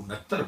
69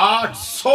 800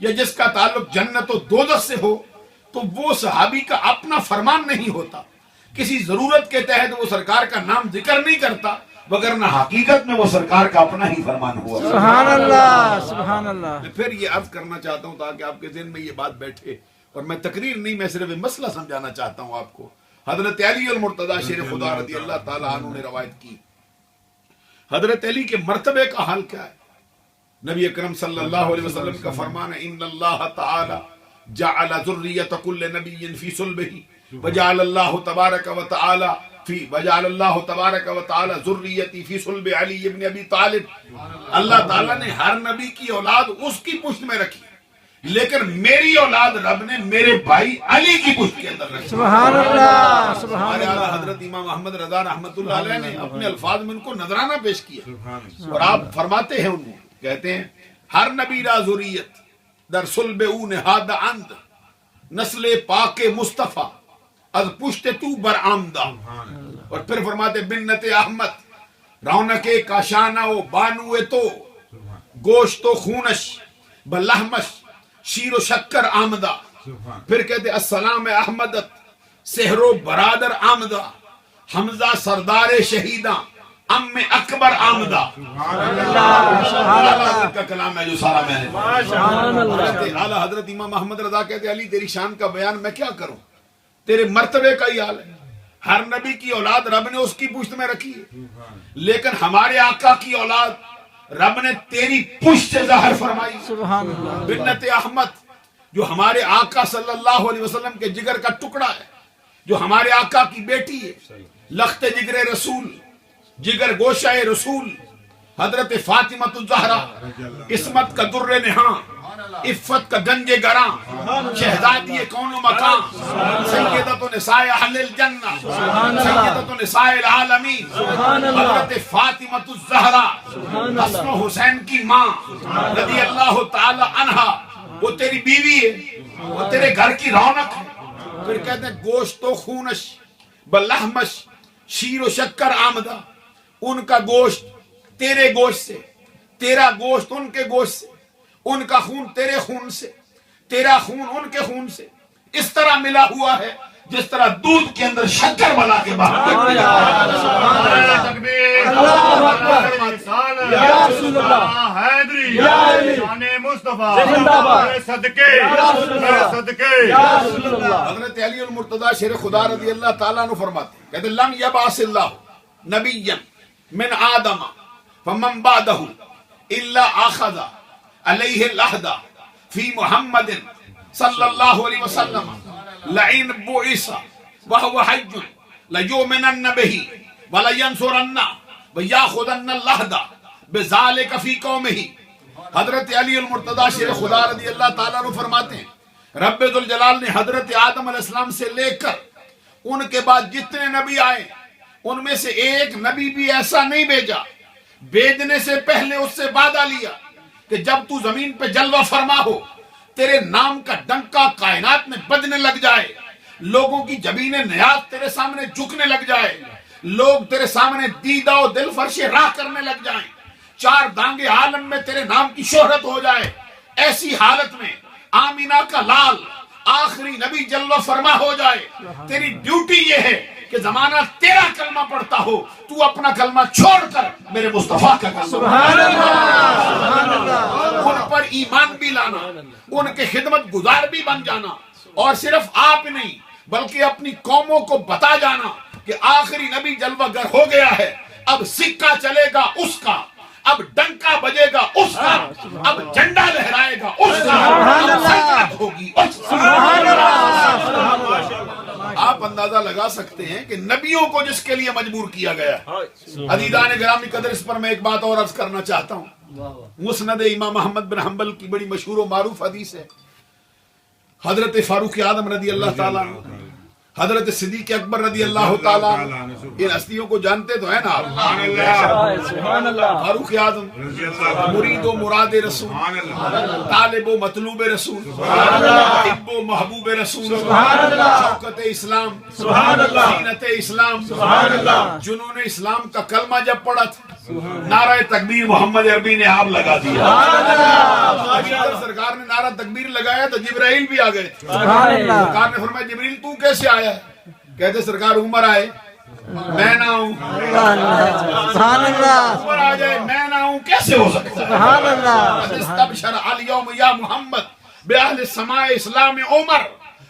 یا جس کا تعلق جنت و دوزخ سے ہو تو وہ صحابی کا اپنا فرمان نہیں ہوتا، کسی ضرورت کے تحت وہ سرکار کا نام ذکر نہیں کرتا، وگرنہ حقیقت میں وہ سرکار کا اپنا ہی فرمان ہوا۔ سبحان اللہ، سبحان اللہ۔ میں پھر یہ عرض کرنا چاہتا ہوں تاکہ آپ کے ذہن میں یہ بات بیٹھے، اور میں تقریر نہیں، میں صرف مسئلہ سمجھانا چاہتا ہوں آپ کو۔ حضرت علی المرتضی شیر خدا رضی اللہ تعالی عنہ نے روایت کی، حضرت علی کے مرتبے کا حال کیا ہے؟ نبی اکرم صلی اللہ علیہ وسلم کا فرمان ہے، ان اللہ تعالی جعل ذریۃ کل نبی فی صلبہ وجعل اللہ تبارک و تعالی وجعل اللہ تبارک و تعالی ذریتی فی صلب علی ابن ابی طالب۔ اللہ تعالیٰ نے ہر نبی کی اولاد اس کی پشت میں رکھی، لیکن میری اولاد رب نے میرے بھائی علی کی پشت کے اندر رکھی۔ سبحان اللہ، سبحان ہمارے اللہ۔ اعلیٰ حضرت امام احمد رضا رحمۃ اللہ علیہ نے اپنے الفاظ میں ان کو نذرانہ پیش کیا، اور آپ فرماتے ہیں ان کو، کہتے ہیں ہر نبی را ذریت در صلب او نہاد اند، نسل پاک مصطفیٰ از پشت تو برآمدہ۔ اور پھر فرماتے بنت احمد رونق کاشانہ و بانو تو، گوشت و خونش بلحمش شیر و شکر آمدہ۔ پھر کہتے السلام احمدت سحر و برادر آمدہ، حمزہ سردار شہیداں ام اکبر آمدہ۔ اللہ کا کلام ہے جو سارا میں نے اعلیٰ حضرت امام محمد رضا کہتے علی تیری شان کا بیان میں کیا کروں، تیرے مرتبے کا ہی حال ہے، ہر نبی کی اولاد رب نے اس کی پشت میں رکھی ہے، لیکن ہمارے آقا کی اولاد رب نے تیری پشت سے ظاہر فرمائی۔ سبحان اللہ۔ بنت احمد جو ہمارے آقا صلی اللہ علیہ وسلم کے جگر کا ٹکڑا ہے، جو ہمارے آقا کی بیٹی ہے، لخت جگر رسول، جگر گوشہ رسول، حضرت فاطمۃ الزہرا، عصمت کا در نہاں، عفت کا گنج گراں، شہزادی کون و مکان، سیدۃ نساء اہل الجنہ، سیدۃ نساء العالمین، حضرت فاطمۃ الزہرا، حسن و حسین کی ماں رضی اللہ تعالی عنہا، وہ تیری بیوی ہے، وہ تیرے گھر کی رونق ہے۔ پھر کہتے ہیں گوشت و خونش بلحمش شیر و شکر آمدہ، ان کا گوشت تیرے گوشت سے، تیرا گوشت ان کے گوشت سے، ان کا خون تیرے خون سے، تیرا خون ان کے خون سے اس طرح ملا ہوا ہے جس طرح دودھ کے اندر شکر ملا کے باہر۔ یا رسول اللہ، حیدری یا علی، شان مصطفیٰ زندہ باد، صدقے یا رسول اللہ، صدقے۔ یا رسول اللہ۔ حضرت علی المرتضی شیر خدا رضی اللہ تعالیٰ عنہ فرماتے ہیں، کہتے لم یبعث اللہ نبیا من آدم فمن بعدہ الا اخذ علیہ العہد فی محمد صلی اللہ علیہ وسلم لئن بعث وهو حج لیؤمنن بہ ولینصرن ویاخذن العہد بذلک فی قومہ۔ حضرت علی المرتضی شیر خدا رضی اللہ تعالیٰ عنہ فرماتے ہیں رب ذوالجلال نے حضرت آدم علیہ السلام سے لے کر ان کے بعد جتنے نبی آئے ان میں سے ایک نبی بھی ایسا نہیں بھیجا، بھیجنے سے پہلے اس سے وعدہ لیا کہ جب تو زمین پہ جلوہ فرما ہو، تیرے نام کا ڈنکا کائنات میں بجنے لگ جائے، لوگوں کی جبین نیاز تیرے سامنے جھکنے لگ جائے، لوگ تیرے سامنے دیدہ و دل فرش راہ کرنے لگ جائیں، چار دانگے عالم میں تیرے نام کی شہرت ہو جائے، ایسی حالت میں آمینہ کا لال آخری نبی جلوہ فرما ہو جائے، تیری ڈیوٹی یہ ہے کہ زمانہ تیرا کلمہ پڑھتا ہو، تو اپنا کلمہ چھوڑ کر میرے مصطفیٰ کا کلمہ سبحان اللہ، سبحان اللہ۔ ان پر ایمان بھی لانا، ان کے خدمت گزار بھی بن جانا، اور صرف آپ نہیں بلکہ اپنی قوموں کو بتا جانا کہ آخری نبی جلوہ گر ہو گیا ہے، اب سکہ چلے گا اس کا، اب ڈنکا بجے گا اس کا، اب جھنڈا لہرائے گا اس کا، اب سلطنت ہوگی اس کا۔ آپ اندازہ لگا سکتے ہیں کہ نبیوں کو جس کے لیے مجبور کیا گیا ہے۔ عزیزان گرامی قدر، اس پر میں ایک بات اور عرض کرنا چاہتا ہوں۔ مسند امام احمد بن حنبل کی بڑی مشہور و معروف حدیث ہے، حضرت فاروق اعظم رضی اللہ تعالیٰ عنہ، حضرت صدیق اکبر رضی اللہ تعالیٰ عنہ، ان ہستیوں کو جانتے تو ہیں نا آپ؟ سبحان اللہ۔ فاروق اعظم مرید و مراد رسول، طالب و مطلوب رسول، محب و محبوب رسول، شوکت اسلام، زینت اسلام، جنون اسلام کا کلمہ جب پڑھا تھا نعرہ تکبیر محمد عربی نے آپ لگا دیا. سرکار نے نعرہ تکبیر لگایا تو جبرائیل بھی آ گئے. سرکار نے فرمایا جبریل تو کیسے آیا ہے؟ کہتے سرکار عمر آئے میں نہ ہوں. عمر آ جائے میں نہ ہوں کیسے ہو سکتا ہے؟ استبشر الیوم یا محمد باہل السماء اسلام عمر.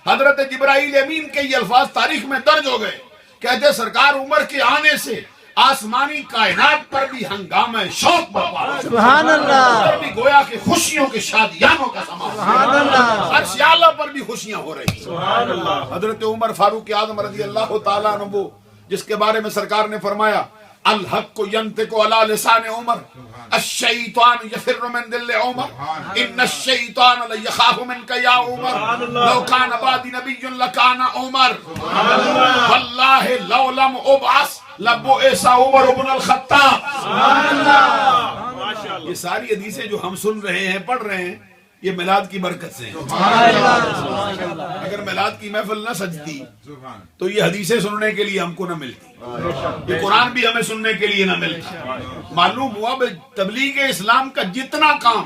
حضرت جبرائیل امین کے یہ الفاظ تاریخ میں درج ہو گئے. کہتے سرکار عمر کے آنے سے آسمانی کائنات پر بھی ہنگامہ شوق برپا. سبحان اللہ. بھی گویا کہ خوشیوں کے شادیانوں کا سماں. سبحان اللہ. عرش اعلیٰ پر بھی خوشیاں ہو رہی. سبحان اللہ. حضرت عمر فاروق اعظم رضی اللہ تعالیٰ عنہ جس کے بارے میں سرکار نے فرمایا الحق ینطق علی لسان عمر الشیطان یفر من دل عمر ان الشیطان لیخاف منک یا عمر لو کان بعدی نبی لکان عمر واللہ لو لم ابعث لبعث عمر بن الخطاب. یہ ساری حدیثیں جو ہم سن رہے ہیں پڑھ رہے ہیں یہ میلاد کی برکت سے ہیں. اگر میلاد کی محفل نہ سجتی تو یہ حدیثیں سننے کے لیے ہم کو نہ ملتی, یہ قرآن بھی ہمیں سننے کے لیے نہ ملتا. معلوم ہوا تبلیغ اسلام کا جتنا کام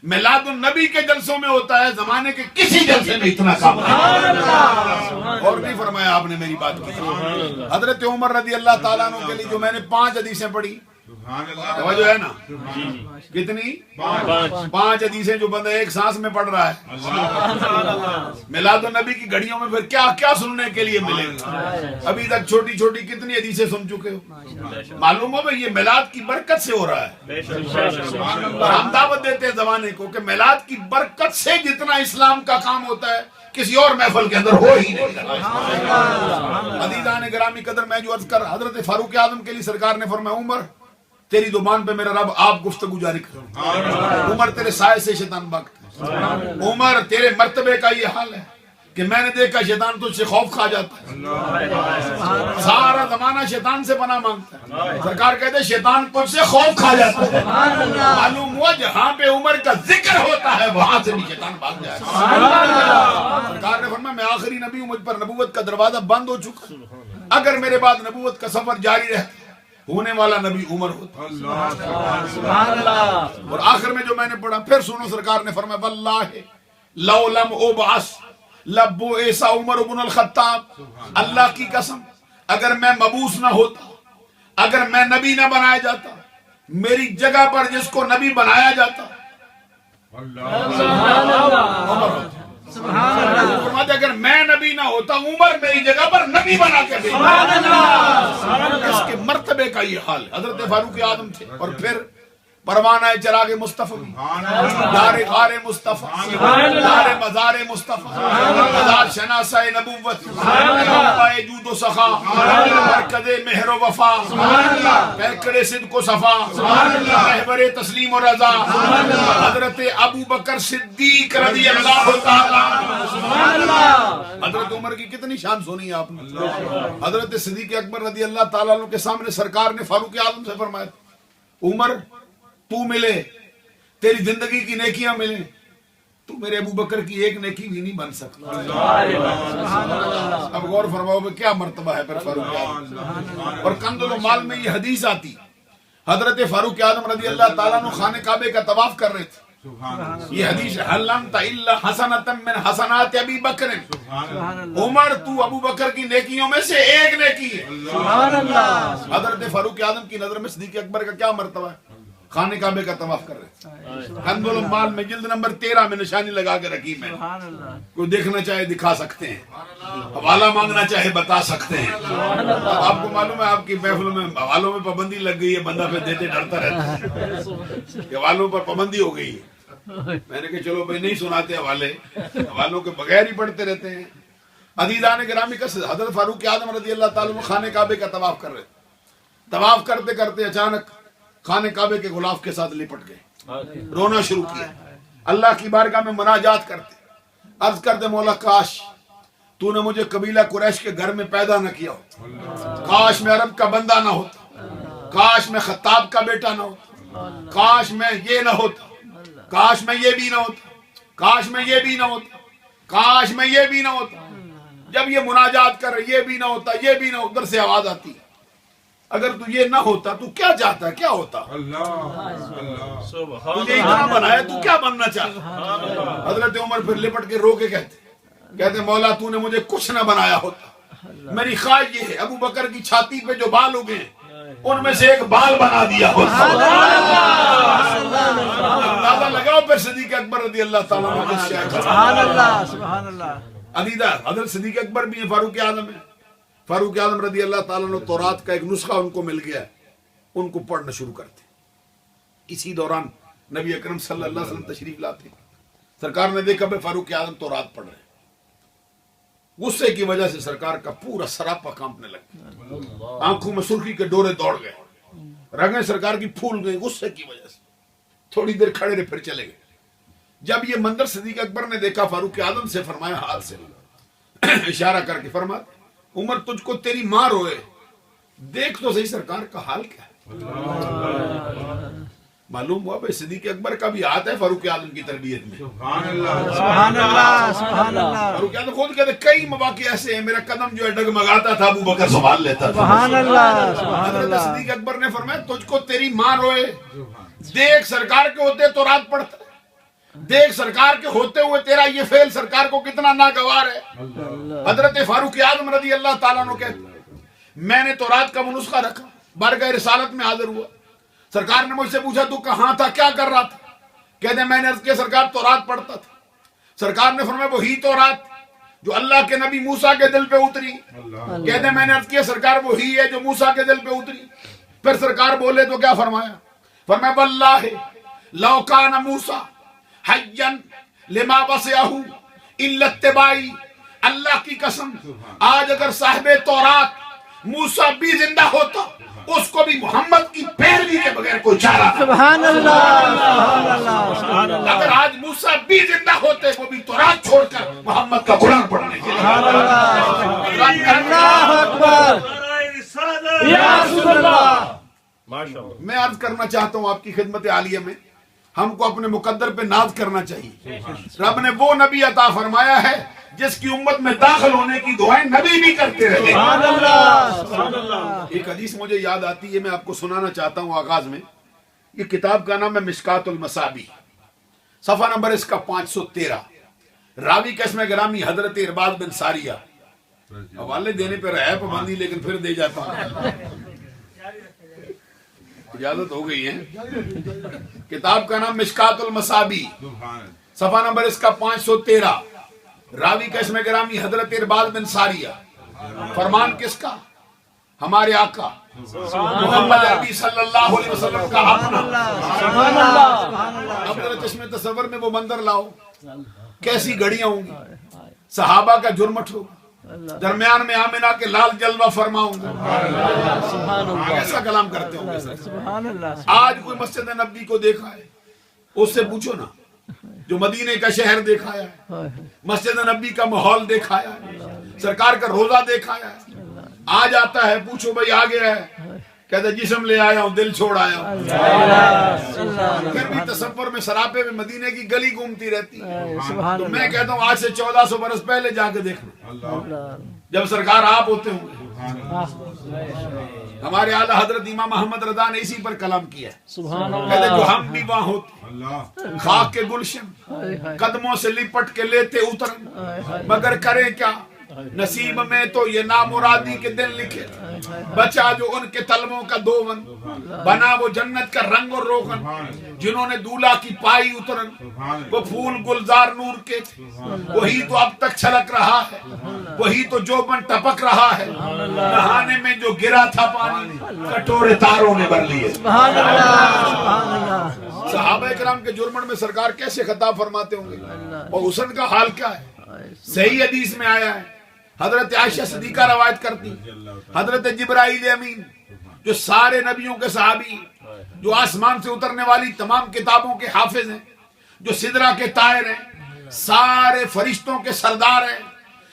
میلاد النبی کے جلسوں میں ہوتا ہے زمانے کے کسی جلسے میں اتنا کام نہیں. اور نہیں فرمایا آپ نے میری بات کی. حضرت عمر رضی اللہ تعالیٰ عنہ کے لیے جو میں نے 5 حدیثیں پڑھی توجہ ہے نا, کتنی 5 حدیثیں جو بندہ ایک سانس میں پڑھ رہا ہے. میلاد النبی کی گھڑیوں میں پھر کیا کیا سننے کے لیے ملے گا. ابھی تک چھوٹی چھوٹی کتنی حدیثیں سن چکے ہو. معلوم ہو بھائی یہ میلاد کی برکت سے ہو رہا ہے. اور ہم دعوت دیتے ہیں زمانے کو کہ میلاد کی برکت سے جتنا اسلام کا کام ہوتا ہے کسی اور محفل کے اندر ہو ہی نہیں. عزیزان گرامی قدر میں جو عرض کر حضرت فاروق اعظم کے لیے سرکار نے فرمایا عمر تیری زبان پہ میرا رب آپ گفتگو جاری کر. عمر تیرے سائے سے شیطان بھاگتا ہے. عمر تیرے مرتبے کا یہ حال ہے کہ میں نے دیکھا شیطان تجھ سے خوف کھا جاتا ہے. سارا زمانہ شیطان سے پناہ مانگتا ہے. سرکار کہتے ہیں شیطان تجھ سے خوف کھا جاتا ہے. معلوم ہوا جہاں پہ عمر کا ذکر ہوتا ہے وہاں سے بھی شیطان بھاگ جائے. سرکار نے فرمایا میں آخری نبی ہوں, مجھ پر نبوت کا دروازہ بند ہو چکا. اگر میرے بعد نبوت کا سفر جاری رہتا ہونے والا نبی عمر ہوتا. اور آخر میں جو میں نے پڑھا پھر سنو سرکار نے فرمایا واللہ لو لم ابعث لبعث عمر بن الخطاب. اللہ کی قسم اگر میں مبعوث نہ ہوتا, اگر میں نبی نہ بنایا جاتا, میری جگہ پر جس کو نبی بنایا جاتا عمر ہوتا. اگر میں نبی نہ ہوتا عمر میری جگہ پر نبی بنا کے اس کے مرتبے کا یہ حال ہے. حضرت فاروق اعظم تھے اور پھر پروانہ چراغ مصطفیٰ, دار غار مصطفیٰ, دار مزار مصطفیٰ, مزار شناسہ نبوت, پائے جود و سخا, مرکز مہر و وفا, پیکر صدق و صفا, رہبر تسلیم و رضا حضرت ابو بکر صدیق رضی اللہ تعالیٰ. حضرت عمر کی کتنی شان سنی آپ نے. حضرت صدیق اکبر رضی اللہ تعالیٰ عنہ کے سامنے سرکار نے فاروق اعظم سے فرمایا عمر تو ملے تیری زندگی کی نیکیاں ملیں تو میرے ابو بکر کی ایک نیکی بھی نہیں بن سکتا. اب غور فرماؤ میں کیا مرتبہ ہے پھر فاروق اعظم. اور کنز المال میں یہ حدیث آتی حضرت فاروق اعظم رضی اللہ تعالیٰ عنہ خانہ کعبے کا طواف کر رہے تھے. یہ حدیث حل انت الا حسنۃ من حسنات ابی بکر. عمر تو ابو بکر کی نیکیوں میں سے ایک نیکی ہے. حضرت فاروق اعظم کی نظر میں صدیق اکبر کا کیا مرتبہ ہے. خانہ کعبے کا طواف کر رہے تھے. کنز المال میں جلد نمبر 13 میں نشانی لگا کے رکھی میں. کوئی دیکھنا چاہے دکھا سکتے ہیں, حوالہ مانگنا چاہے بتا سکتے ہیں. آپ کو معلوم ہے آپ کی محفلوں میں حوالوں میں پابندی لگ گئی ہے, بندہ پھر دیتے ڈرتا رہتا ہے کہ حوالوں پر پابندی ہو گئی ہے. میں نے کہا چلو بھائی نہیں سناتے حوالے, حوالوں کے بغیر ہی پڑھتے رہتے ہیں. عزیزان گرامی کا حضرت فاروق اعظم رضی اللہ تعالیٰ عنہ خانہ کعبے کا طواف کر رہے تھے. طواف کرتے کرتے اچانک خانہ کعبے کے غلاف کے ساتھ لپٹ گئے, رونا شروع کیا. اللہ کی بارگاہ میں مناجات کرتے, عرض کرتے مولا کاش تو نے مجھے قبیلہ قریش کے گھر میں پیدا نہ کیا ہو, کاش میں عرب کا بندہ نہ ہوتا, کاش میں خطاب کا بیٹا نہ ہوتا, کاش میں یہ نہ ہوتا, کاش میں یہ بھی نہ ہوتا, کاش میں یہ بھی نہ ہوتا, کاش میں یہ بھی نہ ہوتا. جب یہ مناجات کر رہے یہ بھی نہ ہوتا, یہ بھی نہ, ادھر سے آواز آتی اگر تو یہ نہ ہوتا تو کیا چاہتا ہے، کیا ہوتا؟ تجھے اتنا بنایا تو کیا بننا چاہتا؟ حضرت عمر پھر لپٹ کے رو کے کہتے مولا تو نے مجھے کچھ نہ بنایا ہوتا، میری خواہش یہ ہے ابو بکر کی چھاتی پہ جو بال اگے ان میں سے ایک بال بنا دیا ہوتا۔ اندازہ لگاؤ پھر صدیق اکبر رضی اللہ تعالیٰ عنہ کس شے کا۔ سبحان اللہ سبحان اللہ۔ علیدہ حضرت صدیق اکبر بھی ہیں، فاروق اعظم ہے، فاروق اعظم رضی اللہ تعالیٰ عنہ تورات کا ایک نسخہ ان کو مل گیا، ان کو پڑھنا شروع کرتے۔ اسی دوران نبی اکرم صلی اللہ علیہ وسلم تشریف لاتے، سرکار نے دیکھا بھائی فاروق اعظم تورات پڑھ رہے ہیں، غصے کی وجہ سے سرکار کا پورا سراپا کانپنے لگا، آنکھوں میں سرخی کے ڈورے دوڑ گئے، رگیں سرکار کی پھول گئی غصے کی وجہ سے، تھوڑی دیر کھڑے رہے پھر چلے گئے۔ جب یہ منظر صدیق اکبر نے دیکھا فاروق اعظم سے فرمایا ہاتھ سے اشارہ کر کے فرمایا عمر تجھ کو تیری ماں روئے، دیکھ تو صحیح سرکار کا حال کیا ہے۔ معلوم ہوا بھائی صدیق اکبر کا بھی ہاتھ ہے فاروق اعظم کی تربیت میں۔ سبحان اللہ سبحان اللہ۔ فاروق اعظم خود کہتے کئی مواقع ایسے ہیں میرا قدم جو ہے ڈگمگاتا تھا ابو بکر سنبھال لیتا تھا۔ سبحان اللہ سبحان حضرت اللہ۔ صدیق اکبر نے فرمایا تجھ کو تیری ماں روئے، دیکھ سرکار کے ہوتے تو رات پڑھتا، دیکھ سرکار کے ہوتے ہوئے تیرا یہ فعل سرکار کو کتنا ناگوار ہے۔ حضرت فاروق اعظم رضی اللہ تعالیٰ عنہ کہتے میں نے تورات کا وہ نسخہ رکھا، بارگاہ رسالت میں حاضر ہوا، سرکار نے مجھ سے پوچھا تو کہاں تھا کیا کر رہا تھا؟ کہتے میں نے عرض کیا سرکار تورات پڑھتا تھا۔ سرکار نے فرمایا وہی تورات جو اللہ کے نبی موسیٰ کے دل پہ اتری۔ کہتے میں نے عرض کیا سرکار وہی ہے جو موسیٰ کے دل پہ اتری۔ پھر سرکار بولے تو کیا فرمایا؟ فرمایا واللہ لو کان موسیٰ حیًّا لما وسعہ الا اتباعی، اللہ کی قسم آج اگر صاحب تورات موسیٰ بھی زندہ ہوتا اس کو بھی محمد کی پیروی کے بغیر کوئی چارہ نہ۔ سبحان اللہ سبحان اللہ سبحان اللہ۔ اگر آج موسیٰ بھی زندہ ہوتے وہ بھی تورات چھوڑ کر محمد کا قرآن پڑھنے کے لیے۔ اللہ اکبر یا رسول اللہ۔ میں عرض کرنا چاہتا ہوں آپ کی خدمت عالیہ میں ہم کو اپنے مقدر پہ ناز کرنا چاہیے۔ رب نے وہ نبی عطا فرمایا ہے جس کی امت میں داخل ہونے کی دعائیں نبی بھی کرتے رہے۔ سبحان اللہ سبحان اللہ۔ ایک حدیث مجھے یاد آتی ہے میں آپ کو سنانا چاہتا ہوں آغاز میں۔ یہ کتاب کا نام ہے مشکات المصابیح، صفحہ نمبر اس کا 513، راوی کا اسم گرامی حضرت ارباد بن ساریہ۔ حوالے دینے پہ رہا پابندی لیکن پھر دے جاتا ہوں، اجازت ہو گئی ہے۔ کتاب کا نام مشکات المصابیح، صفحہ نمبر اس کا 513، راوی کا اسم گرامی حضرت ارباد بن ساریہ۔ فرمان کس کا؟ ہمارے آقا محمد عربی صلی اللہ علیہ وسلم کا اپنا۔ سبحان اللہ سبحان اللہ۔ اب ذرا چشم تصور میں وہ منظر لاؤ، کیسی گھڑیاں ہوں گی، صحابہ کا جرمٹ ہوگا، درمیان میں آمنہ کے لال جلوہ فرما ہوں گے، ایسا کلام کرتے ہوں گے۔ سبحان اللہ۔ آج کوئی مسجد نبوی کو دیکھا ہے اس سے پوچھو نا، جو مدینے کا شہر دیکھایا ہے، مسجد نبوی کا ماحول دیکھایا ہے، سرکار کا روزہ دیکھایا ہے، آج آتا ہے پوچھو بھائی آ گیا ہے، کہتا جسم لے آیا ہوں دل چھوڑ آیا ہوں، پھر بھی تصور میں سراپے میں مدینے کی گلی گھومتی رہتی ہے۔ تو میں کہتا ہوں آج سے 1400 برس پہلے جا کے دیکھنا جب سرکار آپ ہوتے ہوں گے۔ ہمارے اعلیٰ حضرت امام محمد رضا نے اسی پر کلام کیا ہے، کہتے جو ہم بھی وہاں ہوتے خاک کے گلشن قدموں سے لپٹ کے لیتے اترن، مگر کریں کیا نصیب میں تو یہ نامرادی کے دن لکھے، بچا جو ان کے طلبوں کا دوون، بنا وہ جنت کا رنگ اور روغن، جنہوں نے دولہا کی پائی اترن، وہ پھول گلزار نور کے تھے، وہی تو اب تک چھلک رہا ہے، وہی تو جوبن ٹپک رہا ہے، نہانے میں جو گرا تھا پانی کٹورے تاروں نے بھر لیے۔ سبحان اللہ سبحان اللہ۔ صحابہ کرام کے جرمن میں سرکار کیسے خطاب فرماتے ہوں گے، اور حسن کا حال کیا ہے؟ صحیح حدیث میں آیا ہے، حضرت عائشہ صدیقہ روایت کرتی، حضرت جبرائیل امین جو سارے نبیوں کے صحابی، جو آسمان سے اترنے والی تمام کتابوں کے حافظ ہیں، جو سدرہ کے طائر ہیں، سارے فرشتوں کے سردار ہیں،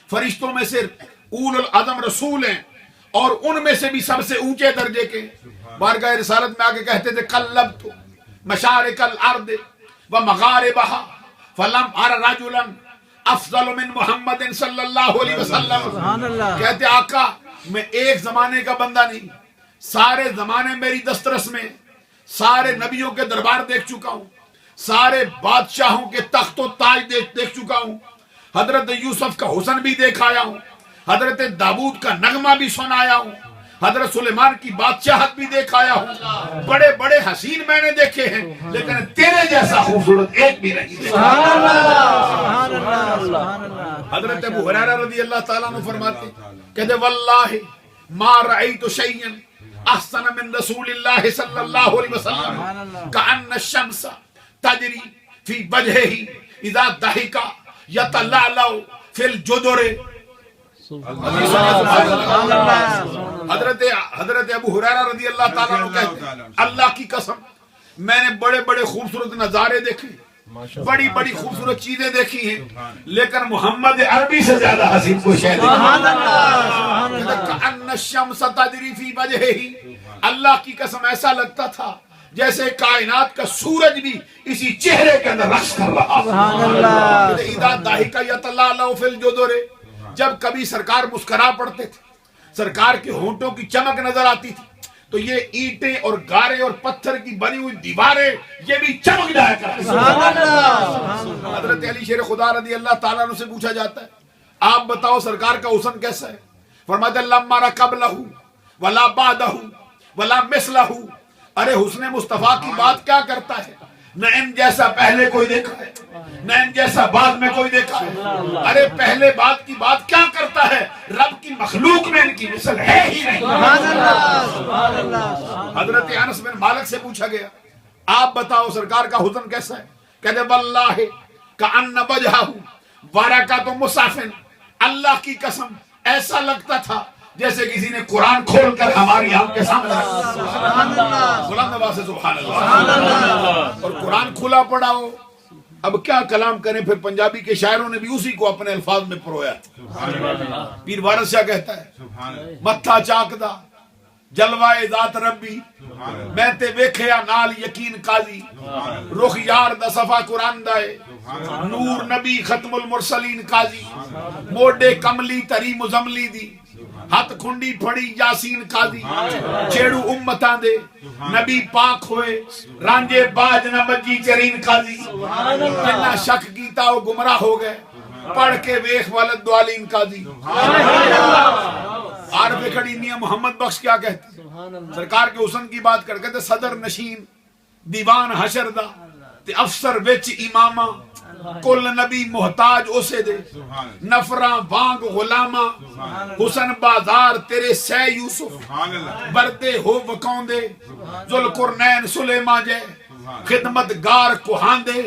فرشتوں میں سے اول العظم رسول ہیں، اور ان میں سے بھی سب سے اونچے درجے کے، بارگاہ رسالت میں آگے کہتے تھے قلبت مشارق الارض ومغاربہا فلم ار رجلا افضل من محمد صلی اللہ علیہ وسلم۔ سبحان اللہ۔ کہتے آقا میں ایک زمانے کا بندہ نہیں، سارے زمانے میری دسترس میں، سارے نبیوں کے دربار دیکھ چکا ہوں، سارے بادشاہوں کے تخت و تاج دیکھ چکا ہوں، حضرت یوسف کا حسن بھی دیکھ آیا ہوں، حضرت داؤد کا نغمہ بھی سن آیا ہوں، حضرت سلیمان کی بادشاہت بھی دیکھ آیا ہوں، بڑے بڑے حسین میں نے دیکھے ہیں، لیکن تیرے جیسا خوبصورت ایک بھی نہیں دیکھا۔ سبحان اللہ، سبحان اللہ۔ حضرت ابو ہریرہ رضی اللہ تعالیٰ عنہ فرماتے کہتے واللہ ما رأیت شیئا احسن من رسول اللہ صلی اللہ علیہ وسلم کأن الشمس تجری فی وجہہ اذا ضحک یتلألأ فی الجدر۔ حضرت ابو ہریرہ رضی اللہ تعالیٰ عنہ کہتے ہیں اللہ کی قسم میں نے بڑے بڑے خوبصورت نظارے دیکھے، بڑی بڑی خوبصورت چیزیں دیکھی ہیں، لیکن محمد عربی سے زیادہ حسین کوئی شے نہیں۔ کأن الشمس تجری فی وجہہ، اللہ کی قسم ایسا لگتا تھا جیسے کائنات کا سورج بھی اسی چہرے کے اندر رقص کر رہا۔ اذا ضحک یتلألأ فی الجدر، جب کبھی سرکار مسکرا پڑتے تھے، سرکار کے ہونٹوں کی چمک نظر آتی تھی تو یہ اینٹیں اور گارے اور پتھر کی بنی ہوئی دیواریں یہ بھی چمک جایا کرتی تھیں۔ حضرت علی شیر خدا رضی اللہ تعالیٰ عنہ سے پوچھا جاتا ہے آپ بتاؤ سرکار کا حسن کیسا ہے؟ فرماتے ہیں لما رکبلہ ولا بعدہ ولا مثلہ، ارے حسن مصطفیٰ کی بات کیا کرتا ہے، نہ ان جیسا پہلے کوئی دیکھا ہے نہ ان جیسا بعد میں کوئی دیکھا ہے، ارے پہلے بعد کی بات کیا کرتا ہے، رب کی مخلوق میں ان کی مثل ہے ہی نہیں۔ حضرت انس بن مالک سے پوچھا گیا آپ بتاؤ سرکار کا حسن کیسا ہے؟ کہتے واللہ کأن وجہہ برکۃ مصحف، اللہ کی قسم ایسا لگتا تھا جیسے کسی نے قرآن کھول کر ہماری آنکھ کے سامنے بلند آواز سے سبحان اللہ، اور قرآن کھلا پڑا ہو۔ اب کیا کلام کریں، پھر پنجابی کے شاعروں نے بھی اسی کو اپنے الفاظ میں پرویا۔ پیر وارث شاہ کہتا ہے متھا چاکدا جلوائے ذات ربی، میں تے ویکھیا نال یقین قاضی، رخ یار دا صفا قرآن دائے، نور نبی ختم المرسلین قاضی، موڈے کملی تری مزملی دی، ہاتھ کھنڈی پھڑی یاسین قاضی، چھیڑو امتاں دے نبی پاک ہوئے، رانجے باج نہ بجی چرین قاضی، جنہ شک کیتا وہ گمراہ ہو گئے، پڑھ کے ویخ والد دوالین قاضی۔ عارف کھڑی میاں محمد بخش کیا کہتے سرکار کے حسن کی بات کر کہتے صدر نشین دیوان حشر دا تے افسر وچ امامہ، کل نبی محتاج اسے دے، نفراں وانگ غلامہ، حسن بازار تیرے سہ یوسف، بردے ہو وکاؤں دے، ذوالقرنین سلیمان جے، خدمت گار کوہان دے،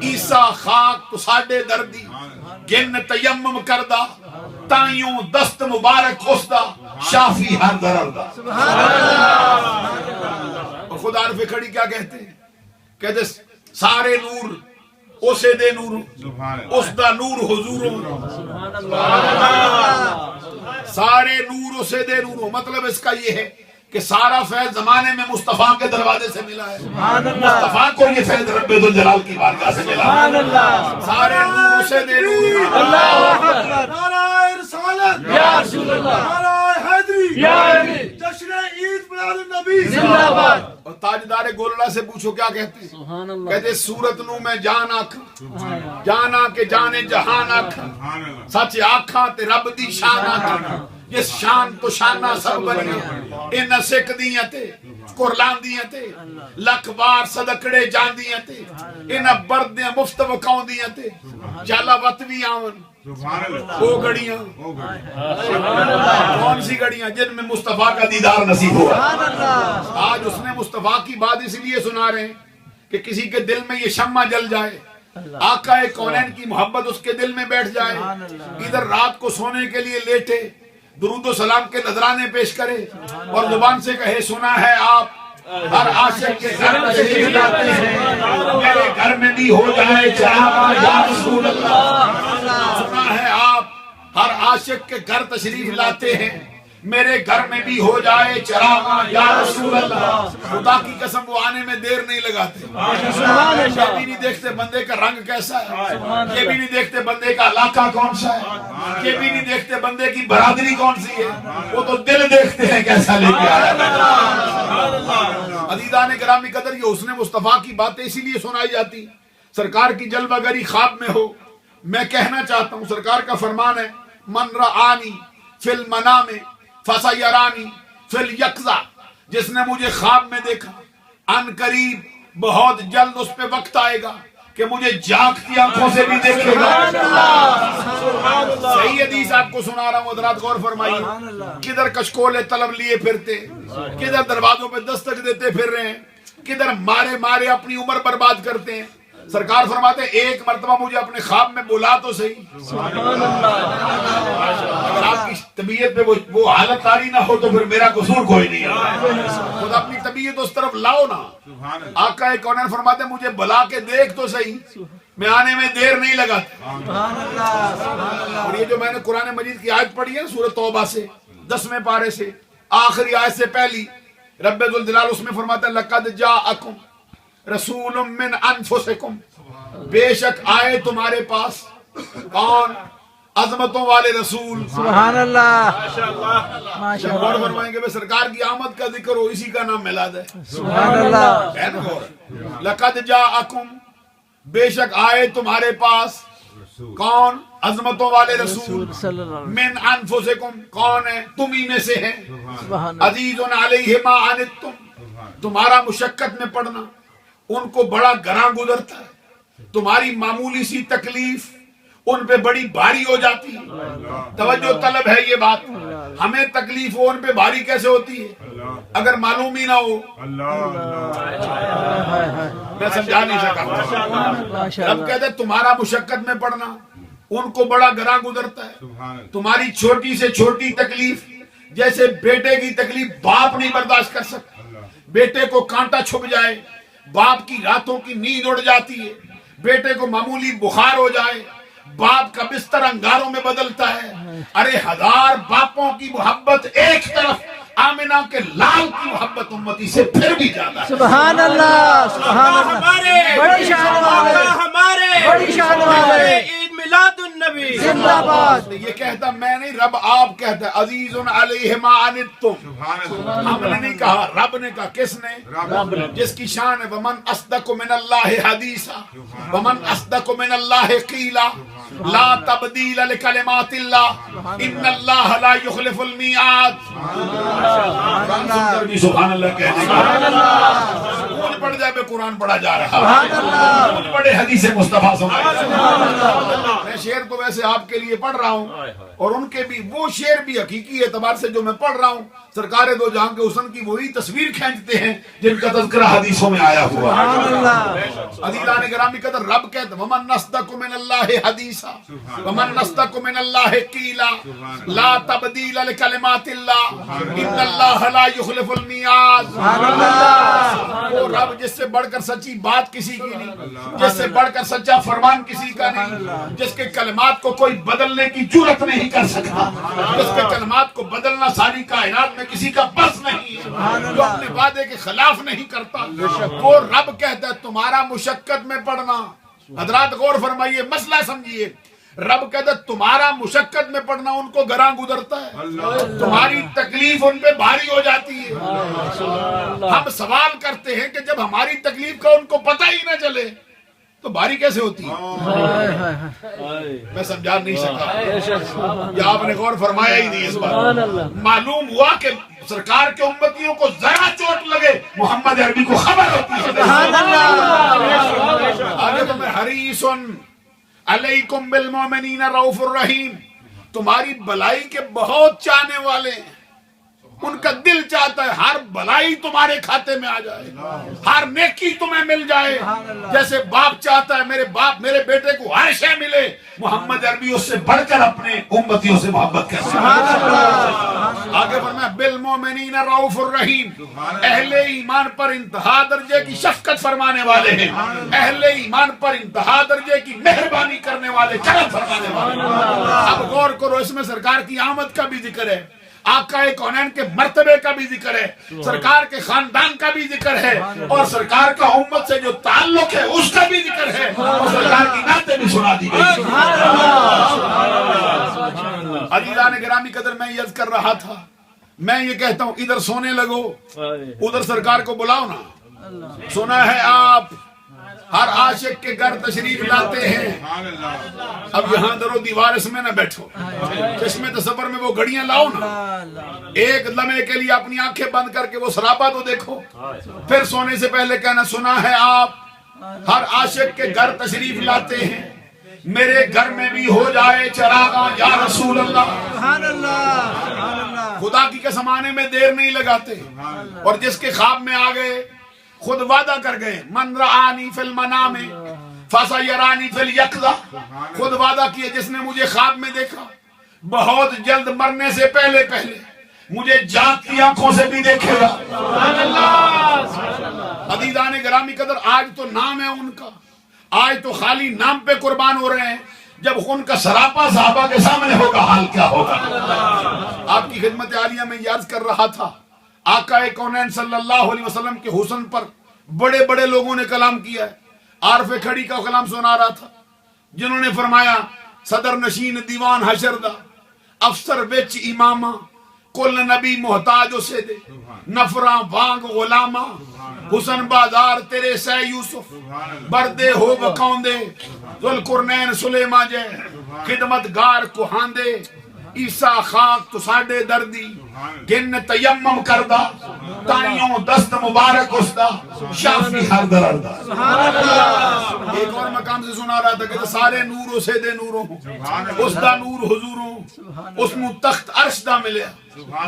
عیسیٰ خاک تو ساڈے دردی، گن تیمم کردہ، تائیوں دست مبارک اس دا، شافی ہر ضرر دا۔ اور خدا عارف کھڑی کیا کہتے ہیں؟ کہتے سارے نور اسے دے نور، اس دا نور حضور، سارے نور اسے دے نور، مطلب اس کا یہ ہے کہ سارا فیض زمانے میں مصطفیٰ کے دروازے سے ملا ہے، مصطفیٰ کو یہ فیض رب ذوالجلال کی بارگاہ سے ملا، سارے نور اسے دے نور۔ نعرہ رسالت یا رسول اللہ، نعرہ حیدری یا علی، جشن عید میلاد النبی زندہ باد۔ اور تاجدار گولڑا سے پوچھو کیا کہتے ہیں؟ کہتے سورت نو میں جان آکھاں، جانا کے جانے جہان آکھاں، سچ آکھاں تے رب دی شان آکھاں، جس شان تو شانہ سب بنیاں، انہ سکھ دیاں تے قرلان دیاں تے لکھ بار صدقڑے جان دیاں تے انہ بردیاں مفت وکاؤں دیاں تے جالا وطوی آون وہ گڑیاں، کون سی گڑیاں جن میں مصطفیٰ کا دیدار نصیب ہوا۔ آج اس نے مصطفیٰ کی بات اس لیے سنا رہے ہیں کہ کسی کے دل میں یہ شمع جل جائے، آقا کونین کی محبت اس کے دل میں بیٹھ جائے، ادھر رات کو سونے کے لیے لیٹے، درود و سلام کے نذرانے پیش کرے اور زبان سے کہے سنا ہے آپ ہر عاشق کے گھر تشریف لاتے ہیں، میرے گھر میں بھی ہو جائے چراغاں یا رسول اللہ۔ سنا ہے آپ ہر عاشق کے گھر تشریف لاتے ہیں، میرے گھر میں بھی ہو جائے چراغاں یا رسول اللہ. خدا کی قسم وہ آنے میں دیر نہیں لگاتے. یہ بھی نہیں دیکھتے بندے کا رنگ کیسا ہے, یہ بھی نہیں دیکھتے بندے کا علاقہ کون سا ہے, یہ بھی نہیں دیکھتے بندے کی برادری کون سی ہے, وہ تو دل دیکھتے ہیں کیسا لے کے آیا. عزیزان گرامی قدر, یہ حسن مصطفیٰ کی باتیں اسی لیے سنائی جاتی. سرکار کی جلوہ گری خواب میں ہو. میں کہنا چاہتا ہوں, سرکار کا فرمان ہے, من رآنی فی المنام فسیرانی فی الیقظہ, جس نے مجھے خواب میں دیکھا ان قریب بہت جلد اس پہ وقت آئے گا کہ مجھے جاگتی آنکھوں سے بھی دیکھے گا. صحیح حدیث آپ کو سنا رہا ہوں, حضرات غور فرمائیے. کدھر کشکول طلب لیے پھرتے, کدھر دروازوں پہ دستک دیتے پھر رہے ہیں, کدھر مارے مارے اپنی عمر برباد کرتے ہیں. سرکار فرماتے ہیں ایک مرتبہ مجھے اپنے خواب میں بلا تو صحیح. اگر آپ کی طبیعت میں وہ حالت آری نہ ہو تو پھر میرا قصور کوئی نہیں ہے. خود اپنی طبیعت اس طرف لاؤ نا. آقا کونین فرماتے ہیں مجھے بلا کے دیکھ تو صحیح, میں آنے میں دیر نہیں لگاتا. اور یہ جو میں نے قرآن مجید کی آیت پڑھی ہے سورۃ توبہ سے 10ویں پارے سے آخری آیت سے پہلی, رب ذوالجلال اس میں فرماتا ہے لقد جاءکم رسول من انفسکم, بے شک آئے تمہارے پاس کون, عظمتوں والے رسول. سبحان اللہ, جب غور فرمائیں گے سرکار کی آمد کا ذکر ہو, اسی کا نام میلاد ہے. سبحان اللہ. لقد جاءکم, بے شک آئے تمہارے پاس کون, عظمتوں والے رسول. صلی اللہ علیہ من انفسکم, کون ہے, تم ہی میں سے ہیں. وسلم. عزیز علیہ ما عنتم, تمہارا مشقت میں پڑنا ان کو بڑا گراں گزرتا ہے. تمہاری معمولی سی تکلیف ان پہ بڑی بھاری ہو جاتی ہے. توجہ طلب ہے یہ بات. ہمیں تکلیف ہو ان پہ بھاری کیسے ہوتی ہے اگر معلوم ہی نہ ہو. میں سمجھا نہیں سکا. اب کہتے ہیں تمہارا مشقت میں پڑنا ان کو بڑا گراں گزرتا ہے. تمہاری چھوٹی سے چھوٹی تکلیف, جیسے بیٹے کی تکلیف باپ نہیں برداشت کر سکتا. بیٹے کو کانٹا چھپ جائے, باپ کی راتوں کی نیند اڑ جاتی ہے. بیٹے کو معمولی بخار ہو جائے, باپ کا بستر انگاروں میں بدلتا ہے. ارے ہزار باپوں کی محبت ایک طرف, آمنہ کے لال کی محبت امتی سے پھر بھی زیادہ ہے. سبحان اللہ, سبحان اللہ. بڑی شان والے, بڑی شان والے. عید میلاد النبی زندہ باد. یہ کہتا میں نہیں, رب آپ کہتا ہے عزیز علیہ ما عنتم. ہم نے نہیں کہا, رب نے کہا. کس نے؟ جس کی شان ہے ومن اصدق من اللہ حدیثا ومن اصدق من اللہ قیلا لا تبدیل لکلمات اللہ ان اللہ لا یخلف المیعاد. سبحان اللہ کہنے کا کون پڑھ جائے, قرآن پڑھا جا رہا ہے, کون پڑھے حدیث مصطفیٰ سنائے. میں شعر تو ویسے آپ کے لیے پڑھ رہا ہوں, اور ان کے بھی وہ شعر بھی حقیقی اعتبار سے جو میں پڑھ رہا ہوں سرکار دو جہاں کے حسن کی وہی تصویر کھینچتے ہیں جن کا تذکرہ حدیثوں میں آیا ہوا. عزیزان گرامی قدر, رب کہتے ومن اصدق من اللہ حدیثا ومن اصدق من اللہ قیلا لا تبدیل لکلمات اللہ ان اللہ لا یخلف المیعاد. وہ رب جس سے بڑھ کر سچی بات کسی کی نہیں, جس سے بڑھ کر سچا فرمان کسی کا نہیں, جس کے کلمات کو کوئی بدلنے کی جرت نہیں کر سکتا, جس کے کلمات کو بدلنا ساری کائنات میں کسی کا بس نہیں ہے, جو اپنے وعدے کے خلاف نہیں کرتا. وہ رب کہتا ہے تمہارا مشقت میں پڑنا. حضرات غور فرمائیے, مسئلہ سمجھیے. رب کہتا ہے تمہارا مشقت میں پڑنا ان کو گراں گزرتا ہے, تمہاری تکلیف ان پہ بھاری ہو جاتی ہے. ہم سوال کرتے ہیں کہ جب ہماری تکلیف کا ان کو پتہ ہی نہ چلے تو بھاری کیسے ہوتی ہے. میں سمجھا نہیں سکا, یا آپ نے غور فرمایا ہی نہیں اس بات. معلوم ہوا کہ سرکار کے امتیوں کو ذرا چوٹ لگے محمد عربی کو خبر ہوتی ہے. آگے تو میں حریص علیکم بالمؤمنین رؤوف الرحیم, تمہاری بلائی کے بہت چاہنے والے ہیں. ان کا دل چاہتا ہے ہر بلائی تمہارے کھاتے میں آ جائے, ہر نیکی تمہیں مل جائے. جیسے باپ چاہتا ہے میرے بیٹے کو ہر شے ملے, محمد عربی اس سے بڑھ کر اپنے امتیوں سے محبت کرتے ہیں. آگے فرمایا بالمؤمنین رؤوف الرحیم, اہل ایمان پر انتہا درجے کی شفقت فرمانے والے ہیں, اہل ایمان پر انتہا درجے کی مہربانی کرنے والے, کرم فرمانے والے. اب غور کرو, اس میں سرکار کی آمد کا بھی ذکر ہے. آقا کونین کے مرتبے کا بھی ذکر ہے، سرکار کے خاندان کا بھی ذکر ہے، اور سرکار کا امت سے جو تعلق ہے اس کا بھی ذکر ہے، اور سرکار کی نعتیں بھی سنا دی گئی۔ عزیزان گرامی قدر، میں یہ عرض کر رہا تھا، میں یہ کہتا ہوں ادھر سونے لگو، ادھر سرکار کو بلاؤ نا۔ سنا ہے آپ ہر عاشق کے گھر تشریف لاتے ہیں، اب یہاں در و دیوار اس میں نہ بیٹھو، چشم تصور میں وہ گھڑیاں لاؤ نا، ایک لمحے کے لیے اپنی آنکھیں بند کر کے وہ سراپا تو دیکھو، پھر سونے سے پہلے کہنا سنا ہے آپ ہر عاشق کے گھر تشریف لاتے ہیں، میرے گھر میں بھی ہو جائے چراغاں یا رسول اللہ۔ خدا کی قسم آنے میں دیر نہیں لگاتے، اور جس کے خواب میں آ گئے خود وعدہ کر گئے، من رآنی فی المنام فسیرانی فی الیقظہ، خود وعدہ کیے جس نے مجھے خواب میں دیکھا بہت جلد مرنے سے پہلے مجھے جاگتی آنکھوں سے بھی دیکھے گا۔ عزیزان گرامی قدر، آج تو نام ہے ان کا، آج تو خالی نام پہ قربان ہو رہے ہیں، جب ان کا سراپا صحابہ کے سامنے ہوگا حال کیا ہوگا۔ آپ کی خدمت عالیہ میں یاد کر رہا تھا، آقا کونین صلی اللہ علیہ وسلم کے حسن پر بڑے بڑے لوگوں نے کلام کیا ہے۔ عارف کھڑی کا کلام سنا رہا تھا، جنہوں نے فرمایا صدر نشین دیوان حشر دا، افسر وچ امامہ، کل نبی محتاج اسے دے، نفراں وانگ غلامہ، حسن بازار تیرے سہ یوسف، بردے ہو بکاؤندے، ذوالقرنین سلیمان جے، خدمت گار کوہاندے، عیسیٰ خاک تو ساڑے دردی، گن تیمم کردہ، تائیوں دست مبارک اسدہ، شافی ہر درردہ۔ ایک اور مقام سے سنا رہا تھا کہ سارے نوروں سے دے نوروں، اس دا نور حضوروں، اس نو تخت عرش دا ملے،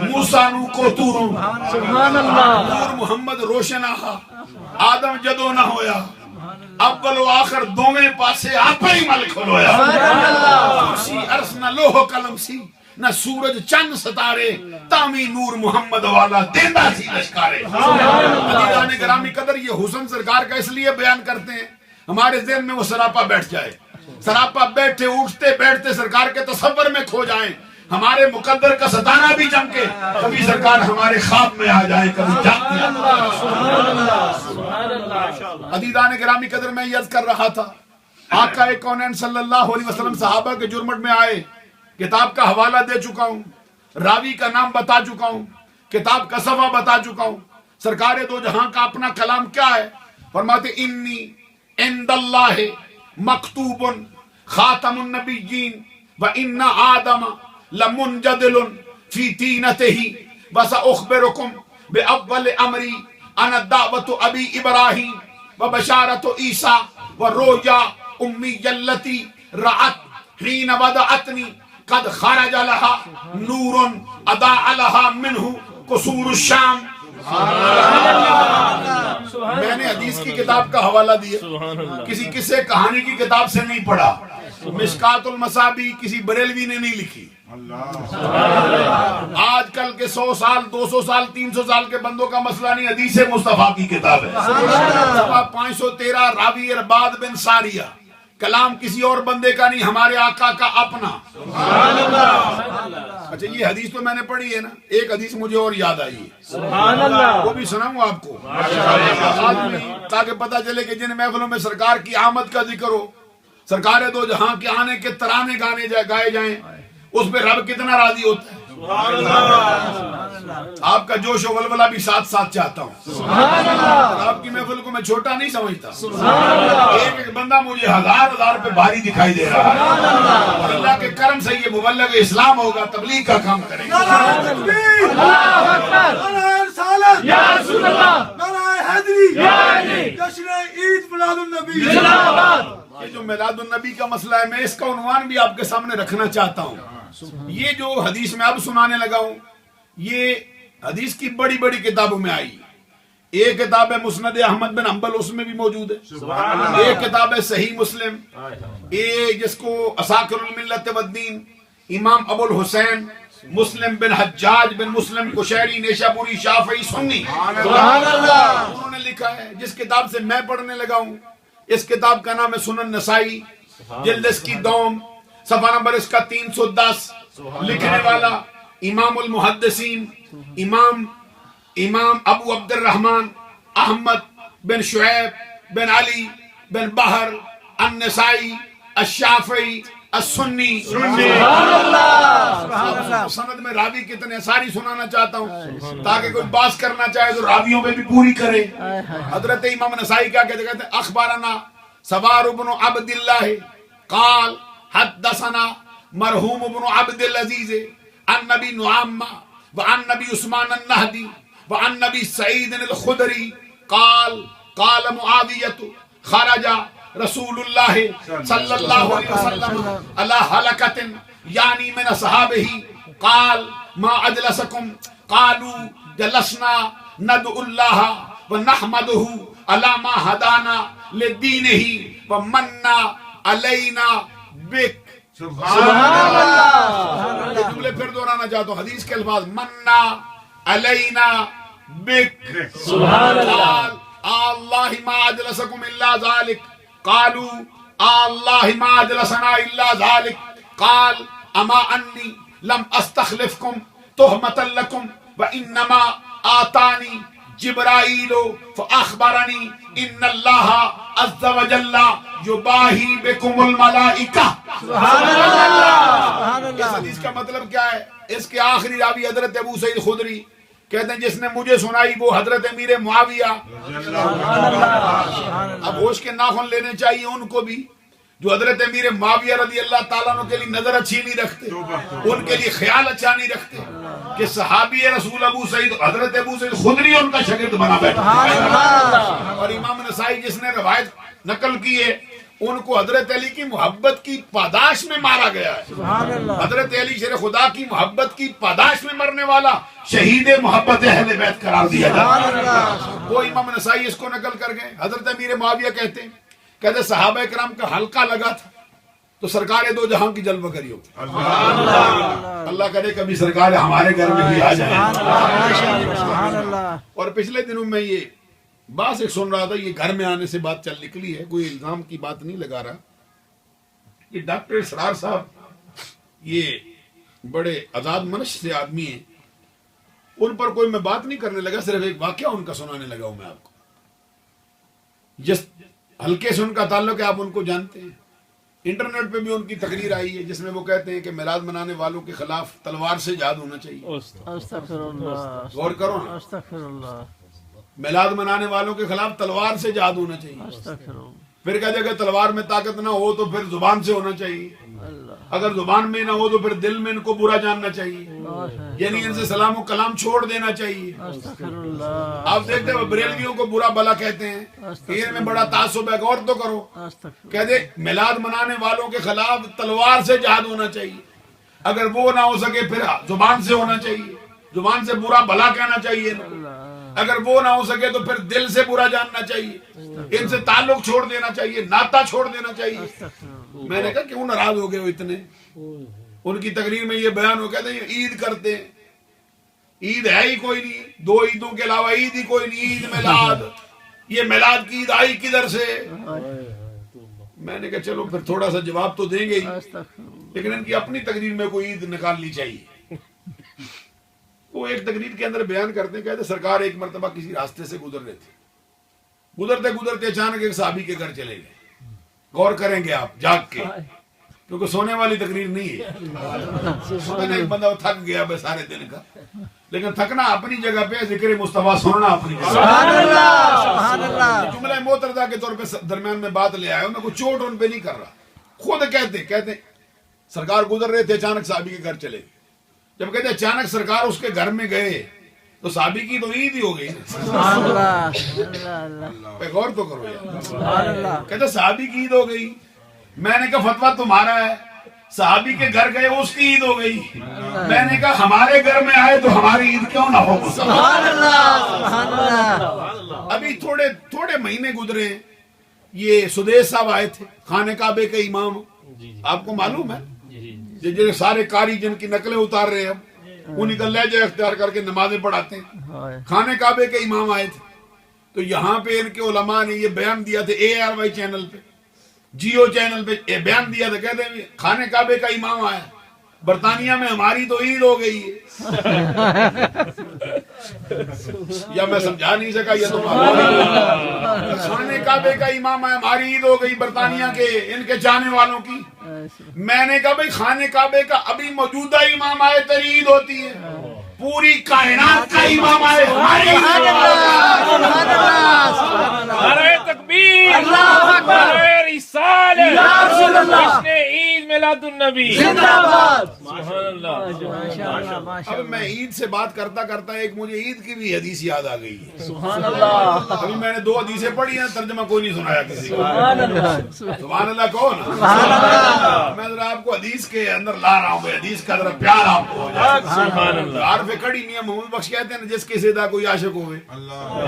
موسیٰ نو کو توروں، نور محمد روشن آہا، آدم جدو نہ ہویا، اول و آخر دوویں پاسے آپ ہی ملک ہویا، کرسی عرش نہ لوح قلم سی، نہ سورج چند ستارے، تامی نور محمد والا دیندہ سی لشکارے۔ عزیزان گرامی قدر، یہ حسن سرکار کا اس لیے بیان کرتے ہیں ہمارے ذہن میں وہ سراپا بیٹھ جائے، سراپا بیٹھے اٹھتے بیٹھتے سرکار کے تصور میں کھو جائیں، ہمارے مقدر کا ستارہ بھی چمکے، کبھی سرکار ہمارے خواب میں آ جائیں، کبھی جاگتے ہیں۔ عزیزان گرامی قدر، میں یہ عرض کر رہا تھا، آقا کونین صلی اللہ علیہ وسلم صحابہ کے جرمٹ میں آئے، کتاب کا حوالہ دے چکا ہوں، راوی کا نام بتا چکا ہوں، کتاب کا صفحہ بتا چکا ہوں، سرکار دو جہاں کا اپنا کلام کیا ہے، فرماتے انی عند اللہ مکتوب خاتم النبیین وان آدم لمنجدل فی تینتہ وسأخبرکم بأول امری انا دعوت ابی ابراہیم وبشارت عیسیٰ ورؤیا امی التی رأت حین ودعتنی قد خرج لها نور اضاء لها منه قصور الشام۔ میں نے حدیث کی کتاب کا حوالہ دیا، کسی قصے کہانی کی کتاب سے نہیں پڑھا، مشکات المصابی کسی بریلوی نے نہیں لکھی۔ آج کل کے 100 سال 200 سال 300 سال کے بندوں کا مسئلہ نہیں، حدیث مصطفیٰ کی کتاب ہے، صفحہ 513، راوی ارباد بن ساریہ، کلام کسی اور بندے کا نہیں، ہمارے آقا کا اپنا۔ اچھا یہ حدیث تو میں نے پڑھی ہے نا، ایک حدیث مجھے اور یاد آئی ہے، وہ بھی سناؤں آپ کو تاکہ پتہ چلے کہ جن محفلوں میں سرکار کی آمد کا ذکر ہو، سرکار دو جہاں کے آنے کے ترانے گائے جائیں، اس پہ رب کتنا راضی ہوتا ہے۔ آپ کا جوش و ولولہ بھی ساتھ ساتھ چاہتا ہوں، آپ کی محفل کو میں چھوٹا نہیں سمجھتا، ایک ایک بندہ مجھے ہزار پہ بھاری دکھائی دے رہا ہے، اور اللہ کے کرم سے یہ مبلغ اسلام ہوگا، تبلیغ کا کام کرے گا۔ نعرہ رسالت یا رسول اللہ، نعرہ حیدری یا حیدری، جشن عید میلاد النبی۔ یہ جو میلاد النبی کا مسئلہ ہے، میں اس کا عنوان بھی آپ کے سامنے رکھنا چاہتا ہوں۔ یہ جو حدیث میں اب سنانے لگا ہوں، یہ حدیث کی بڑی بڑی کتابوں میں آئی، ایک کتاب ہے مسند احمد بن حنبل، اس میں بھی موجود ہے، ایک کتاب ہے صحیح مسلم، ایک جس کو اساکر الملت والدین، امام ابو الحسین مسلم بن حجاج بن مسلم قشیری نیشابوری شافعی سنی، انہوں نے لکھا ہے، جس کتاب سے میں پڑھنے لگا ہوں، اس کتاب کا نام ہے سنن نسائی، جلد اس کی دوم، صفحہ نمبر اس کا 310، لکھنے والا امام المحدثین امام ابو عبد الرحمن احمد بن شعیب بن علی بن بحر النسائی الشافعی السنی سند میں راوی کتنے ساری سنانا چاہتا ہوں تاکہ کوئی باس کرنا چاہے تو راویوں میں بھی پوری کرے. حضرت امام نسائی کیا کہتے ہیں؟ اخبارنا سوار بن عبد اللہ قال حدثنا مرحوم بن عبد العزیز عن نبی نعامہ وعن نبی عثمان النہدی وعن نبی سعید الخدری قال قال معاویۃ خرج رسول اللہ صلی اللہ علیہ وسلم علی حلقۃ یعنی من اصحابہ قال ما اجلسکم قالوا جلسنا ندعو اللہ ونحمدہ علی ما ہدانا لدینہ ومن علینا بک. سبحان اللہ. یہ جملے پھر دہرانا چاہتا ہوں. حدیث کے الفاظ منا علینا بک سبحان اللہ. اللہ ما اجلسکم الا ذلک قالوا اللہ ما اجلسنا الا ذلک قال اما انی لم استخلفکم تہمتا لکم وانما آتانی جبرائیل فاخبرنی ان اللہ عز وجل یباہی بکم الملائکہ. سبحان اللہ. اس حدیث کا مطلب کیا ہے؟ اس کے آخری راوی حضرت ابو سعید خدری کہتے ہیں جس نے مجھے سنائی وہ حضرت امیر معاویہ. اب ہوش کے ناخن لینے چاہیے ان کو بھی جو حضرت امیر معاویہ رضی اللہ تعالیٰ عنہ کے لیے نظر اچھی نہیں رکھتے, ان کے لیے خیال اچھا نہیں رکھتے کہ صحابی رسول ابو سعید حضرت ابو سعید خدری ان کا شاگرد بنا بیٹھا. اور امام نسائی جس نے روایت نقل کی ہے ان کو حضرت علی کی محبت کی پاداش میں مارا گیا ہے. حضرت علی شیر خدا کی محبت کی پاداش میں مرنے والا شہید محبت اہل بیت قرار دیا جاتا ہے. وہ امام نسائی اس کو نقل کر گئے. حضرت امیر معاویہ کہتے صحابہ کرام کا حلقہ لگا تھا تو سرکار دو جہاں کی جلوہ کری ہوتی. اللہ کرے کبھی سرکار ہمارے گھر میں بھی آ جائے. اور پچھلے دنوں میں یہ بات ایک سن رہا تھا, یہ گھر میں آنے سے بات چل نکلی ہے, کوئی الزام کی بات نہیں لگا رہا. یہ ڈاکٹر اسرار صاحب یہ بڑے آزاد منش سے آدمی ہیں, ان پر کوئی میں بات نہیں کرنے لگا, صرف ایک واقعہ ان کا سنانے لگا ہوں میں آپ کو. جس حلقے سے ان کا تعلق ہے آپ ان کو جانتے ہیں. انٹرنیٹ پہ بھی ان کی تقریر آئی ہے جس میں وہ کہتے ہیں کہ میلاد منانے والوں کے خلاف تلوار سے جہاد ہونا چاہیے. استغفر اللہ. غور کرو نا, استغفر اللہ. میلاد منانے والوں کے خلاف تلوار سے جہاد ہونا چاہیے. استغفر اللہ. پھر کہتے ہیں کہ تلوار میں طاقت نہ ہو تو پھر زبان سے ہونا چاہیے. اگر زبان میں نہ ہو تو پھر دل میں ان کو برا جاننا چاہیے, یعنی ان سے سلام و کلام چھوڑ دینا چاہیے. استغفر اللہ. آپ دیکھتے ہیں بریلویوں کو برا بلا کہتے ہیں, ان میں بڑا تعصب ہے. غور تو کرو, کہتے میلاد منانے والوں کے خلاف تلوار سے جہاد ہونا چاہیے. اگر وہ نہ ہو سکے پھر زبان سے ہونا چاہیے, زبان سے برا بلا کہنا چاہیے. اگر وہ نہ ہو سکے تو پھر دل سے برا جاننا چاہیے, ان سے تعلق چھوڑ دینا چاہیے, ناتا چھوڑ دینا چاہیے. میں نے کہا کیوں ناراض ہو گئے ہو اتنے؟ ان کی تقریر میں یہ بیان ہو, کہتے ہیں عید کرتے ہیں, عید ہے ہی کوئی نہیں, دو عیدوں کے علاوہ عید ہی کوئی نہیں, عید میلاد, یہ میلاد کی عید آئی کدھر سے؟ میں نے کہا چلو پھر تھوڑا سا جواب تو دیں گے ہی, لیکن ان کی اپنی تقریر میں کوئی عید نکالنی چاہیے. وہ ایک تقریر کے اندر بیان کرتے ہیں, کہتے سرکار ایک مرتبہ کسی راستے سے گزر رہے تھے, گزرتے گزرتے اچانک ایک صحابی کے گھر چلے گئے. غور کریں گے آپ جاگ کے, کیونکہ سونے والی تقریر نہیں ہے. ایک بندہ تھک گیا بے سارے دن کا, لیکن تھکنا اپنی جگہ پہ, ذکر مصطفیٰ سننا اپنی جگہ. سبحان اللہ. سبحان اللہ. جملہ موتردہ کے طور پہ درمیان میں بات لے آیا ہوں, میں کوئی چوٹ ان پہ نہیں کر رہا. خود کہتے سرکار گزر رہے تھے, اچانک صحابی کے گھر چلے گئے. جب کہتے اچانک سرکار اس کے گھر میں گئے تو صحابی کی تو عید ہی ہو گئی. سبحان اللہ. غور تو کرو یار. سبحان اللہ. کہتے صحابی کی عید ہو گئی. میں نے کہا فتویٰ تمہارا ہے, صحابی کے گھر گئے اس کی عید ہو گئی. میں نے کہا ہمارے گھر میں آئے تو ہماری عید کیوں نہ ہو؟ سبحان اللہ. سبحان اللہ. ابھی تھوڑے مہینے گزرے, یہ سدیش صاحب آئے تھے, خانہ کعبے کے امام. آپ کو معلوم ہے جو سارے قاری جن کی نقلیں اتار رہے ہیں, انہیں کا لہجہ اختیار کر کے نمازیں پڑھاتے ہیں. خانہ کعبے کے امام آئے تھے, تو یہاں پہ ان کے علماء نے یہ بیان دیا تھا, ARY چینل پہ, جیو چینل پہ بیان دیا تھا. کہتے ہیں خانہ کعبے کا امام آیا, برطانیہ میں ہماری تو عید ہو گئی ہے، یا میں سمجھا نہیں سکا، یہ تو خانے کعبے کا امام ہے، ہماری عید ہو گئی برطانیہ کے ان کے جانے والوں کی۔ میں نے کہا بھائی خانے کعبے کا ابھی موجودہ امام آئے تیری عید ہوتی ہے، پوری کائنات کا امام آئے ہماری عید ہوتی ہے۔ نعرہ تکبیر، نعرہ رسالت، جشن عید میلاد النبی، سبحان اللہ۔ اب میں عید سے بات کرتا کرتا ایک مجھے عید کی بھی حدیث یاد آ گئی ہے۔ سبحان اللہ، ابھی میں نے 2 حدیثیں پڑھی ہیں، ترجمہ کوئی نہیں سنایا کسی کو۔ سبحان اللہ، سبحان اللہ کہو نا۔ سبحان اللہ، میں ذرا آپ کو حدیث کے اندر لا رہا ہوں، حدیث کا ذرا پیار آپ کو ہو جائے۔ سبحان اللہ۔ عارف کڑی میاں محمد بخش کہتے ہیں جس کسی دا کوئی عاشق ہوئے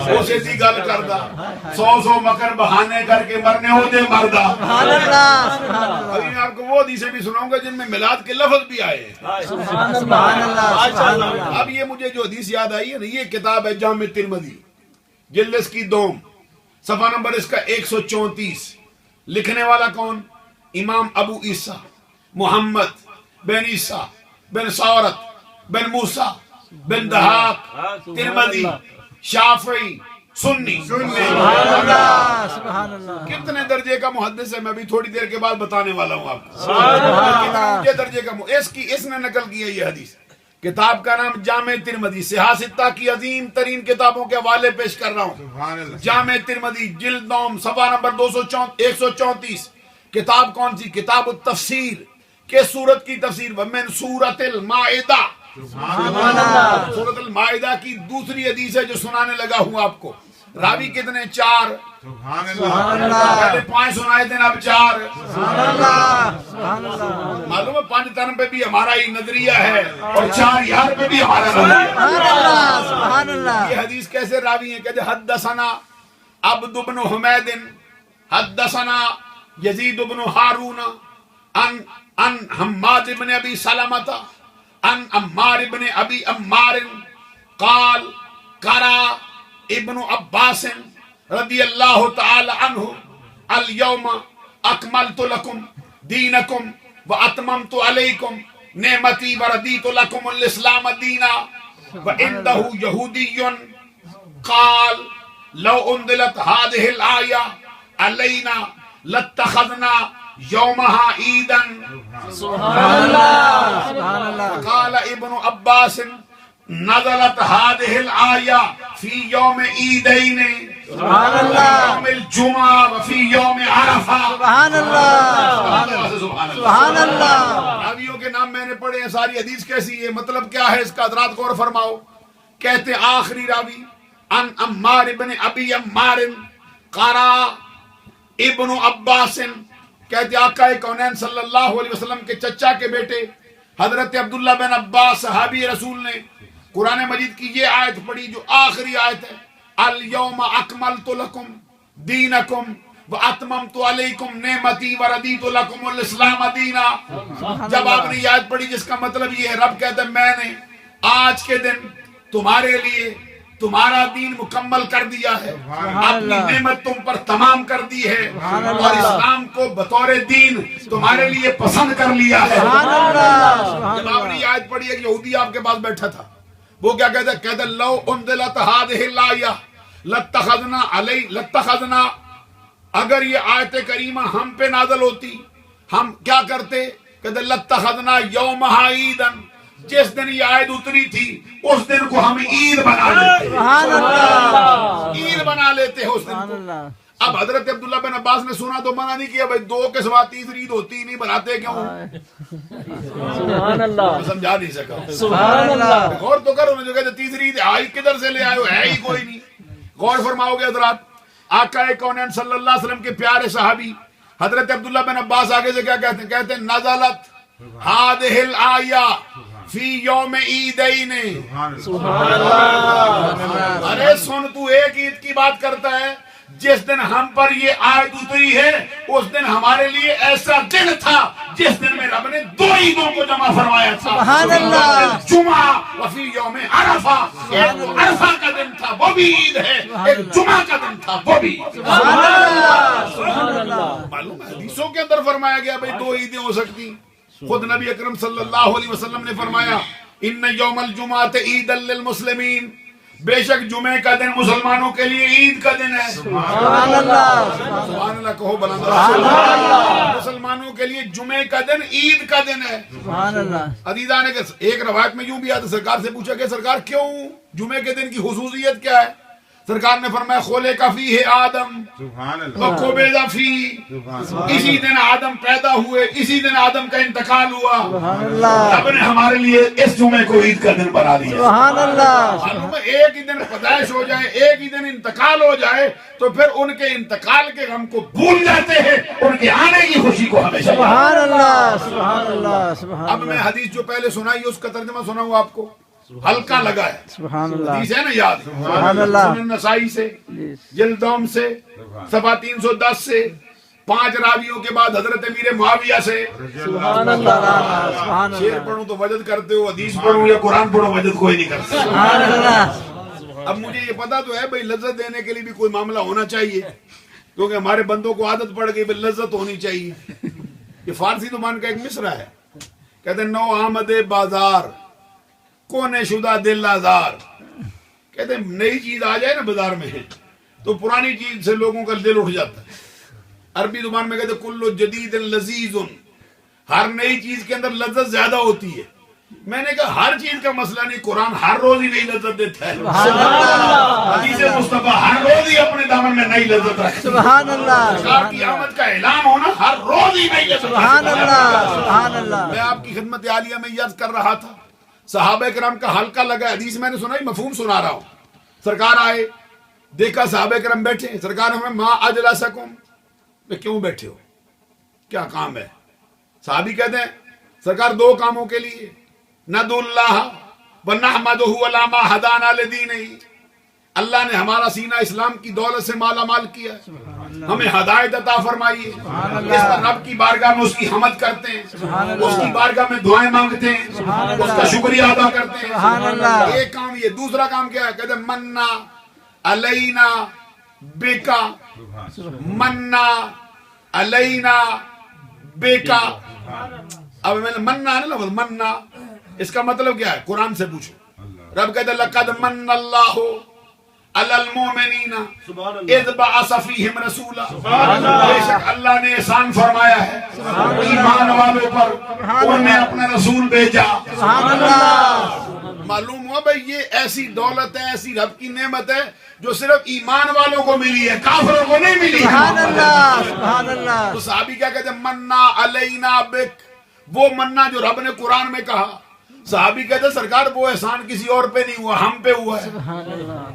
وہ سیدھی گل کردا، 100 مکر بہانے کر کے مرنے ہو دے مردا۔ سبحان اللہ، سبحان اللہ، ابھی میں آپ کو وہ حدیثیں بھی سناؤں گا جن میں میلاد کے لفظ بھی آئے ہیں۔ سبحان اللہ، سبحان اللہ۔ اب یہ مجھے جو حدیث یاد آئی ہے نا، یہ کتاب ہے جامع ترمذی، جلد اس کی 2، صفحہ نمبر اس کا 134۔ لکھنے والا کون؟ امام ابو عیسیٰ محمد بن عیسیٰ بن سورت بن موسیٰ بن دہاق ترمذی شافعی سنی۔ سبحان اللہ، سبحان اللہ، کتنے درجے کا محدث ہے میں بھی تھوڑی دیر کے بعد بتانے والا ہوں آپ کو۔ کتنے اونچے درجے کا اس نے نقل کی ہے یہ حدیث۔ کتاب کا نام جامع ترمذی، صحاح ستہ کی عظیم ترین کتابوں کے حوالے پیش کر رہا ہوں۔ جامع ترمذی جلد 9 صفحہ نمبر 134۔ کتاب کون سی؟ کتاب التفسیر، کہ سورت کی تفسیر، ومن سورۃ المائدہ، سورۃ المائدہ کی دوسری حدیث ہے جو سنانے لگا ہوں آپ کو۔ راوی کتنے؟ 4۔ پہلے 5 سنائے تھے، اب 4۔ معلوم ہے 5 تن پہ بھی ہمارا ہی نظریہ ہے اور 4 یار پہ بھی ہمارا نظریہ ہے۔ سبحان اللہ، یہ حدیث کیسے راوی ہیں؟ کہتے حدثنا عبد بن حمید، حدثنا یزید بن ہارون، ان حماد بن ابی سلمۃ، ان عمار بن ابی عمار قال قرأ ابن عباس رضی اللہ تعالی عنہ اليوم اکملت لکم دینکم واتممت علیکم نعمتی وردیت لکم الاسلام دینا وعنده یہودی قال لو انزلت هذه الآیہ علینا لاتخذنا یومها عیدا۔ سبحان اللہ، سبحان اللہ، قال ابن عباس نزلت هذه الآیہ فی یوم عیدین، سبحان اللہ، یوم الجمعہ وفی یوم عرفہ۔ سبحان اللہ، سبحان اللہ۔ راویوں کے نام میں نے پڑھے ہیں، ساری حدیث کیسی ہے، مطلب کیا ہے اس کا، حضرات غور فرماؤ۔ کہتے آخری راوی ان عمار بن ابی عمار قرأ ابن عباس، کہتے آقا کونین صلی اللہ علیہ وسلم کے چچا کے بیٹے حضرت عبداللہ بن عباس صحابی رسول نے قرآن مجید کی یہ آیت پڑھی جو آخری آیت ہے، الیوم اکملت لکم دینکم واتممت علیکم نعمتی وردیت لکم الاسلام دینا۔ جب آپ نے یہ آیت پڑھی جس کا مطلب یہ ہے، رب کہتا ہے میں نے آج کے دن تمہارے لیے تمہارا دین مکمل کر دیا ہے، اپنی نعمت تم پر تمام کر دی ہے، اور اسلام کو بطور دین تمہارے لیے پسند کر لیا ہے۔ جب آپ نے یہ آیت پڑھی ہے کہ یہودی آپ کے پاس بیٹھا تھا، وہ کیا کہتا ہے؟ کہتا ہے لو انزلت هذه الآیہ لاتخذنا، اگر یہ آیت کریمہ ہم پہ نازل ہوتی ہم کیا کرتے؟ کہتے لاتخذنا یومها عیدا، جس دن یہ آیت اتری تھی اس دن کو ہم عید بنا لیتے، عید بنا لیتے ہیں اس دن کو۔ اب حضرت عبداللہ بن عباس نے سنا تو منع نہیں کیا، بھائی 2 کے سوا تیسری عید ہوتی نہیں، بناتے کیوں؟ سبحان اللہ، میں سمجھا نہیں سکا۔ سبحان اللہ، غور تو کرو نا، جو کہتے تیسری عید آئی کدھر سے لے آئے ہو، ہے ہی کوئی نہیں۔ غور فرماؤ گے حضرات، آقا کونین صلی اللہ علیہ وسلم کے پیارے صحابی حضرت عبداللہ بن عباس آگے سے کیا کہتے ہیں؟ کہتے ہیں نزلت هذه الآیہ فی یوم عیدین۔ ارے سن، تو ایک عید کی بات کرتا ہے، جس دن ہم پر یہ آیت اتری ہے اس دن ہمارے لیے ایسا دن تھا جس دن میں رب نے 2 عیدوں کو جمع فرمایا تھا، سبحان اللہ، جمعہ وفی یوم عرفہ۔ ایک عرفہ کا دن تھا وہ بھی عید ہے، ایک جمعہ کا دن تھا وہ بھی عید۔ سبحان اللہ، سبحان اللہ، معلوم ہے حدیثوں کے اندر فرمایا گیا بھئی 2 عیدیں ہو سکتی، خود نبی اکرم صلی اللہ علیہ وسلم نے فرمایا ان یوم الجمعۃ عید للمسلمین، بے شک جمعے کا دن مسلمانوں کے لیے عید کا دن ہے۔ سبحان اللہ، سبحان اللہ کہو بلند، مسلمانوں کے لیے جمعے کا دن عید کا دن ہے۔ سبحان اللہ۔ عزیزان نے ایک روایت میں یوں بھی آتا، سرکار سے پوچھا کہ سرکار کیوں جمعے کے دن کی خصوصیت کیا ہے؟ سرکار نے فرمایا خلق فیہ آدم وقبض فیہ، اسی دن آدم پیدا ہوئے، اسی دن آدم کا انتقال ہوا۔ سبحان اللہ، رب نے ہمارے لیے اس جمعے کو عید کا دن بنا دیا۔ سبحان اللہ۔ معلوم ہے ایک ہی دن پیدائش ہو جائے، ایک ہی دن انتقال ہو جائے تو پھر ان کے انتقال کے غم کو بھول جاتے ہیں، ان کے آنے کی خوشی کو ہمیشہ یاد۔ سبحان اللہ، سبحان اللہ، سبحان اب میں اللہ، حدیث جو پہلے سنائی اس کا ترجمہ سناؤں آپ کو، ہلکا لگا ہے، سبحان اللہ، حدیث ہے نا یاد، سبحان اللہ۔ سنن نسائی سے، جلدوم سے، صفحہ 310 سے، 5 راویوں کے بعد حضرت امیر معاویہ سے۔ سبحان اللہ، سبحان شعر اللہ، پڑھوں تو وجد کرتے ہو، حدیث پڑھوں یا قرآن پڑھوں وجد کوئی نہیں کرتا۔ سبحان اللہ۔ اب مجھے یہ پتا تو ہے بھئی لذت دینے کے لیے بھی کوئی معاملہ ہونا چاہیے، کیونکہ ہمارے بندوں کو عادت پڑ گئی بھئی لذت ہونی چاہیے۔ یہ فارسی زبان کا ایک مصرع ہے، کہتے ہیں نو آمد بازار کونے شدہ دل آزار، کہتے ہیں نئی چیز آ جائے نا بازار میں تو پرانی چیز سے لوگوں کا دل اٹھ جاتا ہے۔ عربی زبان میں کہتے ہیں کل جدید لذیذ، ہر نئی چیز کے اندر لذت زیادہ ہوتی ہے۔ میں نے کہا ہر چیز کا مسئلہ نہیں، قرآن ہر روز ہی نئی لذت دیتا ہے، حدیث مصطفیٰ ہر روز ہی اپنے دامن میں نئی لذت رکھتا ہے۔ سبحان اللہ، سرکار کی آمد کا اعلان ہونا ہر روز ہی نئی لذت سبحان رکھتا ہے۔ اللہ، سبحان اللہ۔ میں آپ کی خدمت عالیہ میں یاد کر رہا تھا، صحابہ کرام کا حلقہ لگا، حدیث میں نے سنائی، مفہوم سنا رہا ہوں۔ سرکار آئے، دیکھا صحابہ کرام بیٹھے، سرکار نے فرمایا ما اجلسکم، میں کیوں بیٹھے ہو، کیا کام ہے؟ صحابی کہتے ہیں سرکار 2 کاموں کے لیے، ندعو اللہ ونحمدہ علی ما ہدانا لدینہ، اللہ نے ہمارا سینہ اسلام کی دولت سے مالا مال کیا ہے، ہمیں ہدایت عطا فرمائی ہے، اس پر رب کی بارگاہ میں اس کی حمد کرتے ہیں، اس کی بارگاہ میں دعائیں مانگتے ہیں، اس کا شکریہ ادا کرتے ہیں۔ ایک کام یہ، دوسرا کام کیا ہے؟ کہتے ہیں منا علینا بیکا، منا علینا بیکا۔ اب میں منا ہے نا لفظ منا، اس کا مطلب کیا ہے؟ قرآن سے پوچھو۔ رب کہتے ہیں لقد من اللہ علی المؤمنین اذ بعث فیہم رسولا، بے شک اللہ نے احسان فرمایا ہے ایمان والوں پر، انہوں نے اپنا رسول بھیجا۔ معلوم ہوا بھئی یہ ایسی دولت ہے، ایسی رب کی نعمت ہے جو صرف ایمان والوں کو ملی ہے، کافروں کو نہیں ملی۔ سبحان اللہ، سبحان اللہ۔ تو صحابی کیا کہتے ہیں منا علینا بک، وہ منا جو رب نے قرآن میں کہا۔ صحابی کہتے ہیں سرکار وہ احسان کسی اور پہ نہیں ہوا، ہم پہ ہوا ہے۔ سبحان اللہ،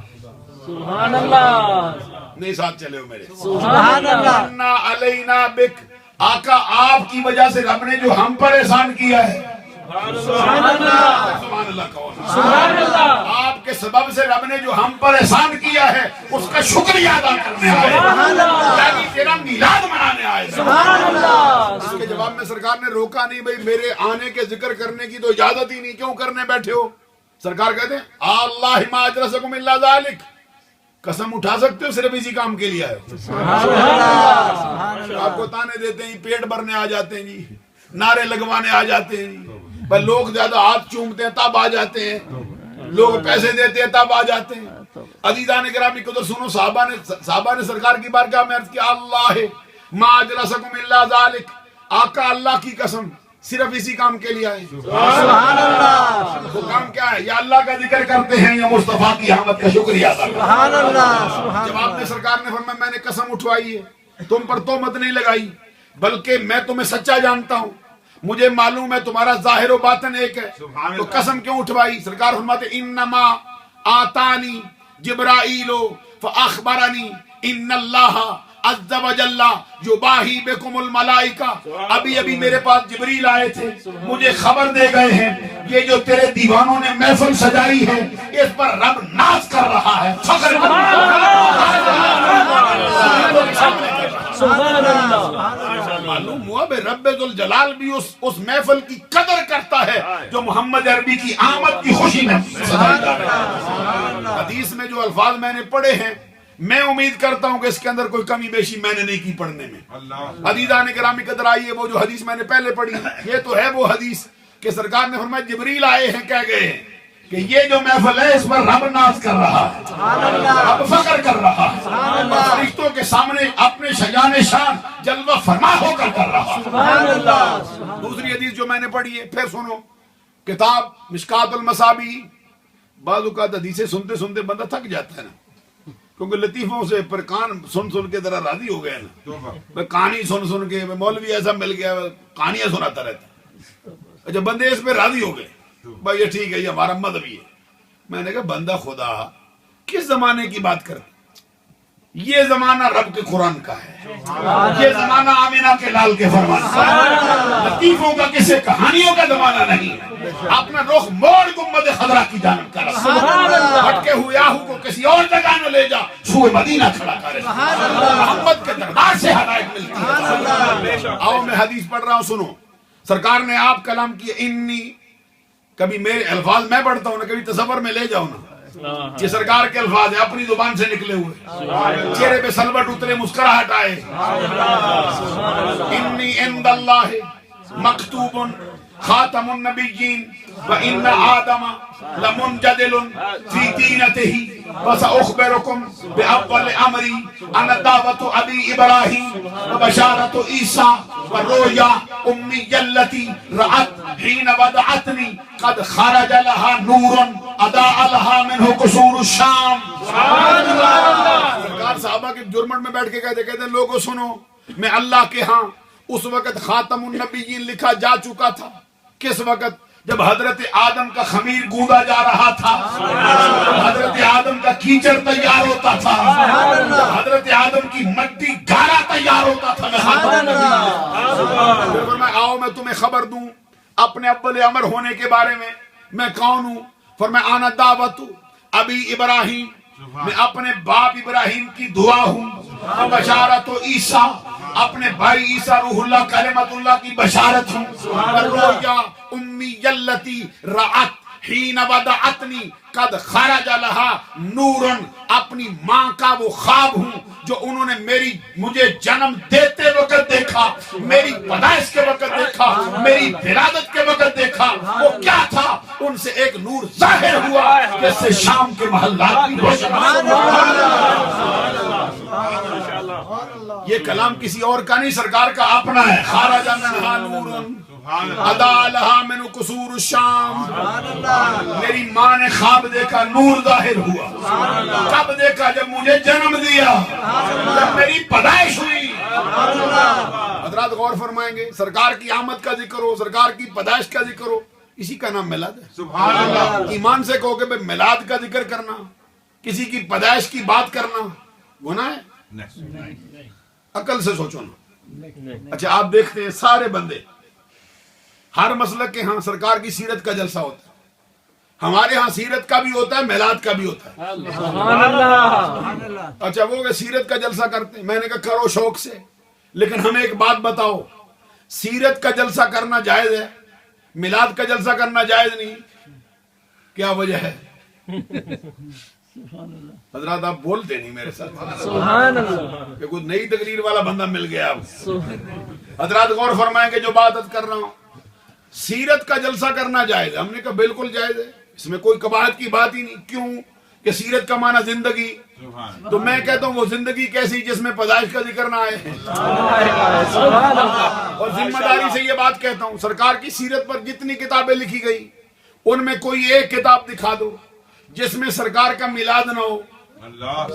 سبحان اللہ، نہیں ساتھ چلے ہو میرے، سبحان اللہ۔ منا علینا بک، آقا آپ کی وجہ سے رب نے جو ہم پر احسان کیا ہے، سبحان اللہ، سبحان اللہ کہو، سبحان اللہ، آپ کے سبب سے رب نے جو ہم پر احسان کیا ہے اس کا شکریہ ادا کرنے آئے، یعنی تیرا میلاد منانے آئے۔ سبحان اللہ۔ اس کے جواب میں سرکار نے روکا نہیں، بھئی میرے آنے کے ذکر کرنے کی تو اجازت ہی نہیں، کیوں کرنے بیٹھے ہو؟ سرکار کہتے ہیں اللہ ما اجلسکم الا ذالک، قسم اٹھا سکتے ہو صرف اسی کام کے لیے آئے ہو۔ سبحان اللہ، سبحان اللہ۔ آپ کو تانے دیتے ہیں، پیٹ بھرنے آ جاتے ہیں جی، نعرے لگوانے آ جاتے ہیں جی، بھئی لوگ زیادہ ہاتھ چومتے ہیں تب آ جاتے ہیں، لوگ پیسے دیتے ہیں تب آ جاتے ہیں۔ عزیزان گرامی قدر سنو، صحابہ نے سرکار کی بارگاہ میں عرض کیا اللہ ما اجلسکم الا ذالک، آقا اللہ کی قسم صرف اسی کام کے لیے آئے۔ سبحان اللہ، وہ کام کیا ہے؟ یا اللہ کا ذکر کرتے ہیں یا مصطفیٰ کی حمد کا شکریہ ادا کرتے ہیں۔ سبحان اللہ، سبحان جواب میں سرکار نے فرمایا میں نے قسم اٹھوائی ہے، تم پر تہمت نہیں لگائی، بلکہ میں تمہیں سچا جانتا ہوں، مجھے معلوم ہے تمہارا ظاہر و باطن ایک ہے، تو قسم کیوں اٹھوائی؟ سرکار فرماتے انما آتانی جبرائیل فاخبرنی ان اللہ عز و جل یباہی بکم الملائکہ، ابھی میرے پاس جبریل آئے تھے، مجھے خبر دے گئے ہیں یہ جو تیرے دیوانوں نے محفل سجائی ہے اس پر رب ناز کر رہا ہے، فخر کر رہا ہے۔ سبحان اللہ۔ معلوم ہوا بے رب ذوالجلال بھی اس محفل کی قدر کرتا ہے جو محمد عربی کی آمد کی خوشی میں سجائی جا رہی ہے۔ حدیث میں جو الفاظ میں نے پڑھے ہیں میں امید کرتا ہوں کہ اس کے اندر کوئی کمی بیشی میں نے نہیں کی پڑھنے میں. عزیزان گرامی قدر آئیے وہ جو حدیث میں نے پہلے پڑھی یہ تو ہے وہ حدیث کہ سرکار نے فرمایا جبریل آئے ہیں کہہ گئے ہیں کہ یہ جو محفل ہے اس پر رب ناز کر رہا ہے, رب فخر کر رہا ہے, فرشتوں کے سامنے اپنے شجان شان جلوہ فرما ہو کر رہا ہے. دوسری حدیث جو میں نے پڑھی ہے پھر سنو, کتاب مشکات المصابیح. بعض اوقات حدیثیں سنتے سنتے بندہ تھک جاتا ہے نا, کیونکہ لطیفوں سے پر کان سن کے ذرا راضی ہو گئے نا, کہانی سن کے مولوی ایسا مل گیا کہانیاں سناتا رہتا. اچھا بندے اس پہ راضی ہو گئے بھائی یہ ٹھیک ہے یہ ہمارا مذہب ہی ہے. میں نے کہا بندہ خدا کس زمانے کی بات کرتے, یہ زمانہ رب کے قرآن کا ہے, یہ زمانہ آمینہ کے لال کے فرمان کا ہے, لطیفوں کا کسی کہانیوں کا زمانہ نہیں ہے. اپنا رخ موڑ گنبد خضرا کی جانب کر, بھٹکے ہوئے آہو کو کسی اور جگہ نہ لے جا, سوئے مدینہ کھڑا کرے, محمد کے دربار سے ہدایت ملتی ہے. آؤ میں حدیث پڑھ رہا ہوں سنو. سرکار نے آپ کلام کی انی, کبھی میرے الفاظ میں پڑھتا ہوں نا, کبھی تصور میں لے جاؤ نا, یہ سرکار کے الفاظ ہیں اپنی زبان سے نکلے ہوئے, چہرے پہ سلوٹ اترے مسکراہٹ آئے. انی عند اللہ مکتوب خاتم النبیین وان آدم لمنجدل فی دینتہ وساخبرکم باول امری ان دعوت ابی ابراہیم وبشارت عیسیٰ ورؤیا امی التی رأت حین ودعتنی قد خرج لها نور اضاء لها منہ قصور الشام. سرکار صحابہ کے جرمن میں بیٹھ کے کہتے ہیں لوگوں سنو, میں اللہ کے ہاں اس وقت خاتم النبیین لکھا جا چکا تھا. کس وقت؟ جب حضرت آدم کا خمیر گوندا جا رہا تھا, حضرت آدم کا کیچڑ تیار ہوتا تھا, حضرت آدم کی مٹی گارا تیار ہوتا تھا. میں آؤ میں تمہیں خبر دوں اپنے اول امر ہونے کے بارے میں, میں کون ہوں. فرمایا آنا دعوت ابی ابراہیم, میں اپنے باپ ابراہیم کی دعا ہوں. بشارت عیسیٰ, اپنے بھائی عیسیٰ روح اللہ کلمت اللہ کی بشارت ہوں. رؤیا امی التی رأت حین ودعتنی قد خرج لها نور, اپنی ماں کا وہ خواب ہوں جو انہوں نے مجھے جنم دیتے وقت دیکھا, میری پیدائش کے وقت دیکھا, میری ولادت کے وقت دیکھا. وہ کیا تھا؟ ان سے ایک نور ظاہر ہوا جس سے شام کے محلات کی روشن. یہ کلام کسی اور کا نہیں, سرکار کا اپنا ہے. خرج منہا نور اضاء لها من قصور الشام. میری ماں نے خواب دیکھا, نور ظاہر ہوا. کب دیکھا؟ جب مجھے جنم دیا, جب میری پیدائش ہوئی. حضرات غور فرمائیں گے, سرکار کی آمد کا ذکر ہو, سرکار کی پیدائش کا ذکر ہو, اسی کا نام میلاد ہے. سبحان اللہ. ایمان سے کہو کہ بھئی میلاد کا ذکر کرنا, کسی کی پیدائش کی بات کرنا گناہ ہے؟ عقل سے سوچو نا. اچھا آپ دیکھتے ہیں سارے بندے ہر مسلک کے ہاں سرکار کی سیرت کا جلسہ ہوتا ہے. ہمارے ہاں سیرت کا بھی ہوتا ہے, میلاد کا بھی ہوتا ہے. اچھا وہ کہ سیرت کا جلسہ کرتے ہیں, میں نے کہا کرو شوق سے, لیکن ہمیں ایک بات بتاؤ, سیرت کا جلسہ کرنا جائز ہے, میلاد کا جلسہ کرنا جائز نہیں, کیا وجہ ہے؟ حضرات آپ بولتے نہیں میرے ساتھ, سبحان اللہ, کہ کوئی نئی تقریر والا بندہ مل گیا. حضرات غور فرمائیں کہ جو بات کر رہا ہوں, سیرت کا جلسہ کرنا جائز ہے. ہم نے کہا بالکل جائز ہے, اس میں کوئی قباحت کی بات ہی نہیں. کیوں کہ سیرت کا معنی زندگی, تو میں کہتا ہوں وہ زندگی کیسی جس میں پیدائش کا ذکر نہ آئے. اور ذمہ داری سے یہ بات کہتا ہوں, سرکار کی سیرت پر جتنی کتابیں لکھی گئی ان میں کوئی ایک کتاب دکھا دو جس میں سرکار کا میلاد نہ ہو.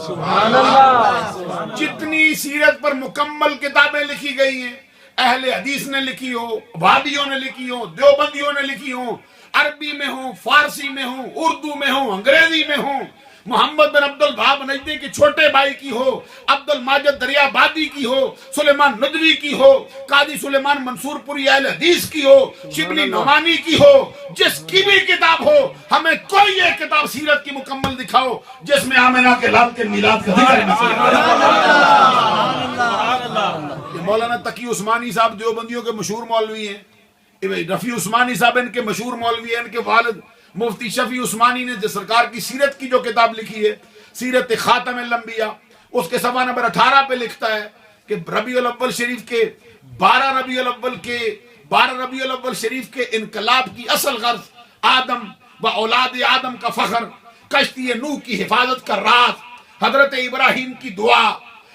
سبحان اللہ. جتنی سیرت پر مکمل کتابیں لکھی گئی ہیں, اہل حدیث نے لکھی ہو, وہابیوں نے لکھی ہو, دیوبندیوں نے لکھی ہو, عربی میں ہوں, فارسی میں ہوں, اردو میں ہوں, انگریزی میں ہوں, محمد بن عبد الوہاب نجدی کے چھوٹے بھائی کی ہو, عبد الماجد دریابادی کی ہو, سلیمان ندوی کی ہو, قاضی سلیمان منصور پوری اہل حدیث کی ہو, شبلی نعمانی کی ہو, جس کی بھی کتاب ہو, ہمیں کوئی ایک کتاب سیرت کی مکمل دکھاؤ جس میں آمنہ کے لال کے میلاد کا ذکر ہے. مولانا تقی عثمانی صاحب دیوبندیوں کے مشہور مولوی ہیں, رفیع عثمانی صاحب ان کے مشہور مولوی ہیں. ان کے والد مفتی شفیع عثمانی نے سرکار کی سیرت کی جو کتاب لکھی ہے, سیرت خاتم الانبیاء, اس کے صفحہ نمبر 18 پہ لکھتا ہے کہ ربیع الاول شریف کے 12 ربیع الاول شریف کے انقلاب کی اصل غرض آدم و اولاد آدم کا فخر، کشتی نوح کی حفاظت کا راز، حضرت ابراہیم کی دعا،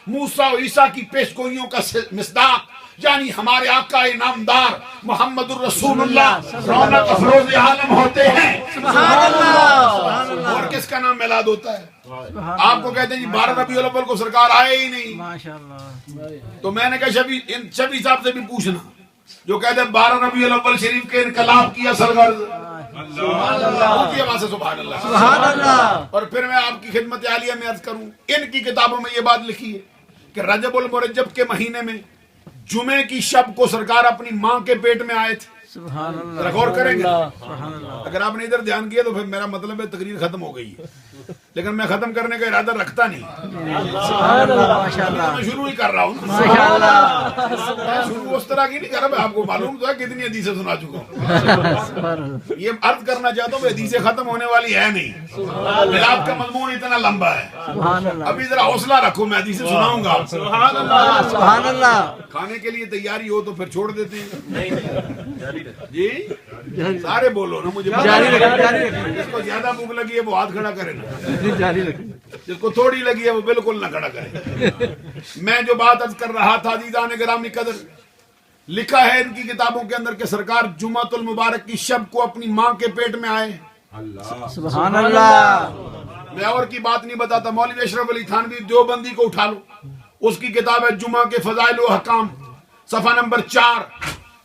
موسیٰ و عیسیٰ کی پیشگوئیوں کا مصداق، یعنی ہمارے آقا نامدار محمد الرسول اللہ رونق افروز عالم ہوتے ہیں۔ سبحان اللہ، اور کس کا نام میلاد ہوتا ہے؟ آپ کو کہتے ہیں جی 12 ربیع الاول کو سرکار آئے ہی نہیں، ماشاءاللہ، تو میں نے کہا شفیع صاحب سے بھی پوچھنا جو کہتے ہیں 12 ربیع الاول شریف کے انقلاب کی اصل غرض اونچی آواز سے سبحان اللہ، سبحان اللہ۔ اور پھر میں آپ کی خدمت عالیہ میں عرض کروں، ان کی کتابوں میں یہ بات لکھی ہے کہ رجب المرجب کے مہینے میں جمعے کی شب کو سرکار اپنی ماں کے پیٹ میں آئے تھے۔ سبحان اللہ، ذرا غور کریں گے، سبحان اللہ، اگر آپ نے ادھر دھیان کیا تو پھر میرا مطلب ہے تقریر ختم ہو گئی ہے، لیکن میں ختم کرنے کا ارادہ رکھتا نہیں، سبحان اللہ، ماشاءاللہ، میں شروع ہی کر رہا ہوں، ماشاءاللہ، میں شروع اس طرح کی نہیں کر رہا، میں آپ کو معلوم تو ہے کتنی حدیثیں سنا چکا ہوں، سبحان اللہ، یہ عرض کرنا چاہتا ہوں کہ حدیثیں ختم ہونے والی ہے نہیں، میلاد کا مضمون اتنا لمبا ہے، سبحان اللہ، ابھی ذرا حوصلہ رکھو، میں حدیثیں سناؤں گا، سبحان اللہ، کھانے کے لیے تیاری ہو تو پھر چھوڑ دیتے ہیں جی، سارے بولو نا، مجھے جاری رکھیں، جاری رکھیں، جس کو زیادہ بھوک لگی ہے وہ ہاتھ کھڑا کرے نا، جاری رکھیں، جس کو تھوڑی لگی ہے وہ بالکل نہ کھڑا کرے۔ میں جو بات عرض کر رہا تھا عزیزان گرامی قدر، لکھا ہے ان کی کتابوں کے اندر کہ سرکار جمعۃ المبارک کی شب کو اپنی ماں کے پیٹ میں آئے۔ سبحان اللہ، میں اور کی بات نہیں بتاتا، مولوی اشرف علی تھانوی دیوبندی کو اٹھا لو، اس کی کتاب ہے جمعہ کے فضائل و احکام، صفحہ نمبر 4،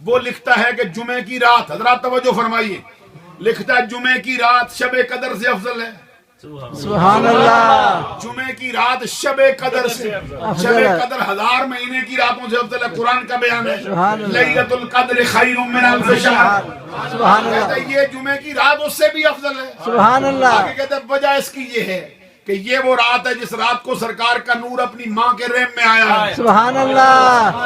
وہ لکھتا ہے کہ جمعے کی رات، حضرات توجہ فرمائیے، لکھتا ہے جمعے کی رات شب قدر سے افضل ہے۔ سبحان اللہ، جمعے کی رات شب قدر سے، شب قدر 1000 مہینے کی راتوں سے افضل ہے، قرآن کا بیان ہے، لیلۃ القدر خیر من الف شہر، سبحان کہتا اللہ، ہے یہ جمعے کی رات اس سے بھی افضل ہے۔ سبحان اللہ، آگے کہتا ہے وجہ اس کی یہ ہے کہ یہ وہ رات ہے جس رات کو سرکار کا نور اپنی ماں کے رحم میں آیا ہے۔ سبحان اللہ،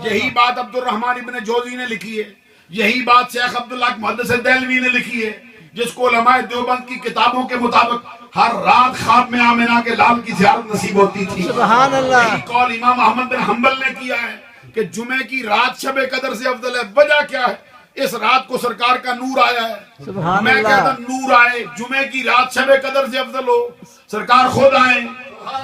یہی بات عبد الرحمن ابن جوزی نے لکھی ہے، یہی بات شیخ عبداللہ محدث دہلوی نے لکھی ہے، جس کو علماء دیوبند کی کتابوں کے مطابق ہر رات خواب میں آمنہ کے لال کی زیارت نصیب ہوتی تھی۔ سبحان اللہ، یہی قول امام احمد بن حنبل نے کیا ہے کہ جمعے کی رات شب قدر سے افضل ہے۔ وجہ کیا ہے؟ اس رات کو سرکار کا نور آیا ہے۔ سبحان میں اللہ، کہتا نور آئے، جمعے کی رات شب قدر سے افضل ہو، سرکار خود آئے،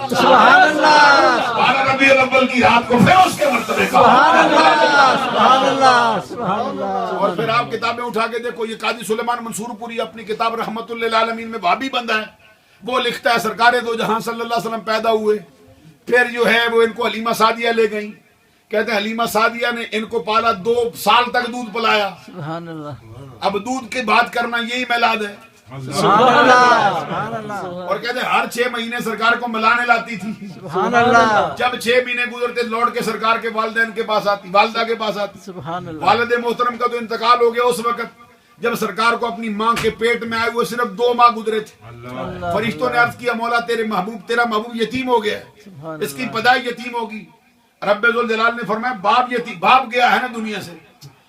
سبحان اللہ، 12 ربیع الاول کی رات کو پھر اس کے مرتبے کا، سبحان اللہ، سبحان اللہ، سبحان اللہ، اور پھر آپ کتابیں اٹھا کے دیکھو، یہ قاضی سلیمان منصور پوری اپنی کتاب رحمت للعالمین میں بھابی بندہ ہے، وہ لکھتا ہے سرکار دو جہاں صلی اللہ علیہ وسلم پیدا ہوئے، پھر جو ہے وہ ان کو حلیمہ سعدیہ لے گئیں، کہتے ہیں حلیمہ سعدیہ نے ان کو پالا، 2 سال تک دودھ پلایا۔ سبحان اللہ، اب دودھ کی بات کرنا یہی میلاد ہے، سبحان اللہ، سبحان اللہ، اور کہتے ہیں ہر 6 مہینے سرکار کو ملانے لاتی تھی، سبحان اللہ، جب 6 مہینے گزرتے لوٹ کے سرکار کے والدین کے پاس آتی، والدہ کے پاس آتی۔ سبحان اللہ، والد محترم کا تو انتقال ہو گیا اس وقت جب سرکار کو اپنی ماں کے پیٹ میں آئے ہوئے صرف 2 ماہ گزرے تھے۔ فرشتوں نے عرض کیا مولا تیرا محبوب یتیم ہو گیا ہے، اس کی پیدائش یتیم ہوگی۔ رب ذوالجلال نے فرمایا باپ گیا ہے نا دنیا سے،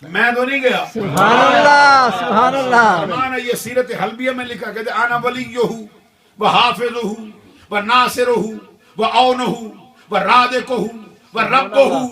میں تو نہیں گیا۔ سبحان اللہ، سبحان اللہ، فرمانا یہ سیرت حلبیہ میں لکھا، کہتے انا ولیہ و حافظہ و ناصرہ و اونہ و رازقہ و ربہ۔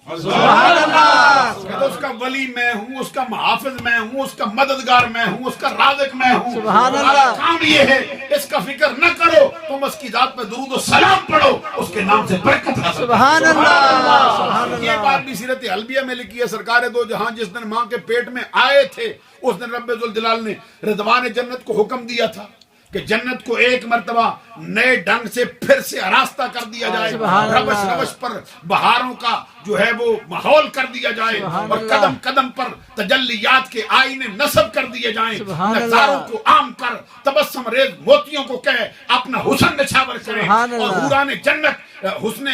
سبحان اللہ، کہتے اس کا ولی میں ہوں، اس کا محافظ میں ہوں، اس کا مددگار میں ہوں، اس کا رازق میں ہوں۔ سبحان اللہ، ہمارا کام یہ ہے اس کا فکر نہ کرو، تم اس کی ذات پہ درود و سلام پڑھو، اس کے نام سے برکت حاصل۔ سبحان اللہ، سبحان یہ بات بھی سیرت حلبیہ میں لکھی ہے، سرکار دو جہاں جس دن ماں کے پیٹ میں آئے تھے اس دن رب ذوالجلال نے رضوان جنت کو حکم دیا تھا کہ جنت کو ایک مرتبہ نئے ڈھنگ سے پھر سے آراستہ کر دیا جائے، سبحان ربش اللہ، ربش پر بہاروں کا جو ہے وہ ماحول کر دیا جائے، سبحان اور اللہ، قدم قدم پر تجلیات کے آئینے نصب کر دیے جائیں، سبحان نظاروں اللہ، کو عام کر تبسم ریز موتیوں کو کہے اپنا حسن نچھاور کریں، سبحان اور اللہ، حوران جنت حسن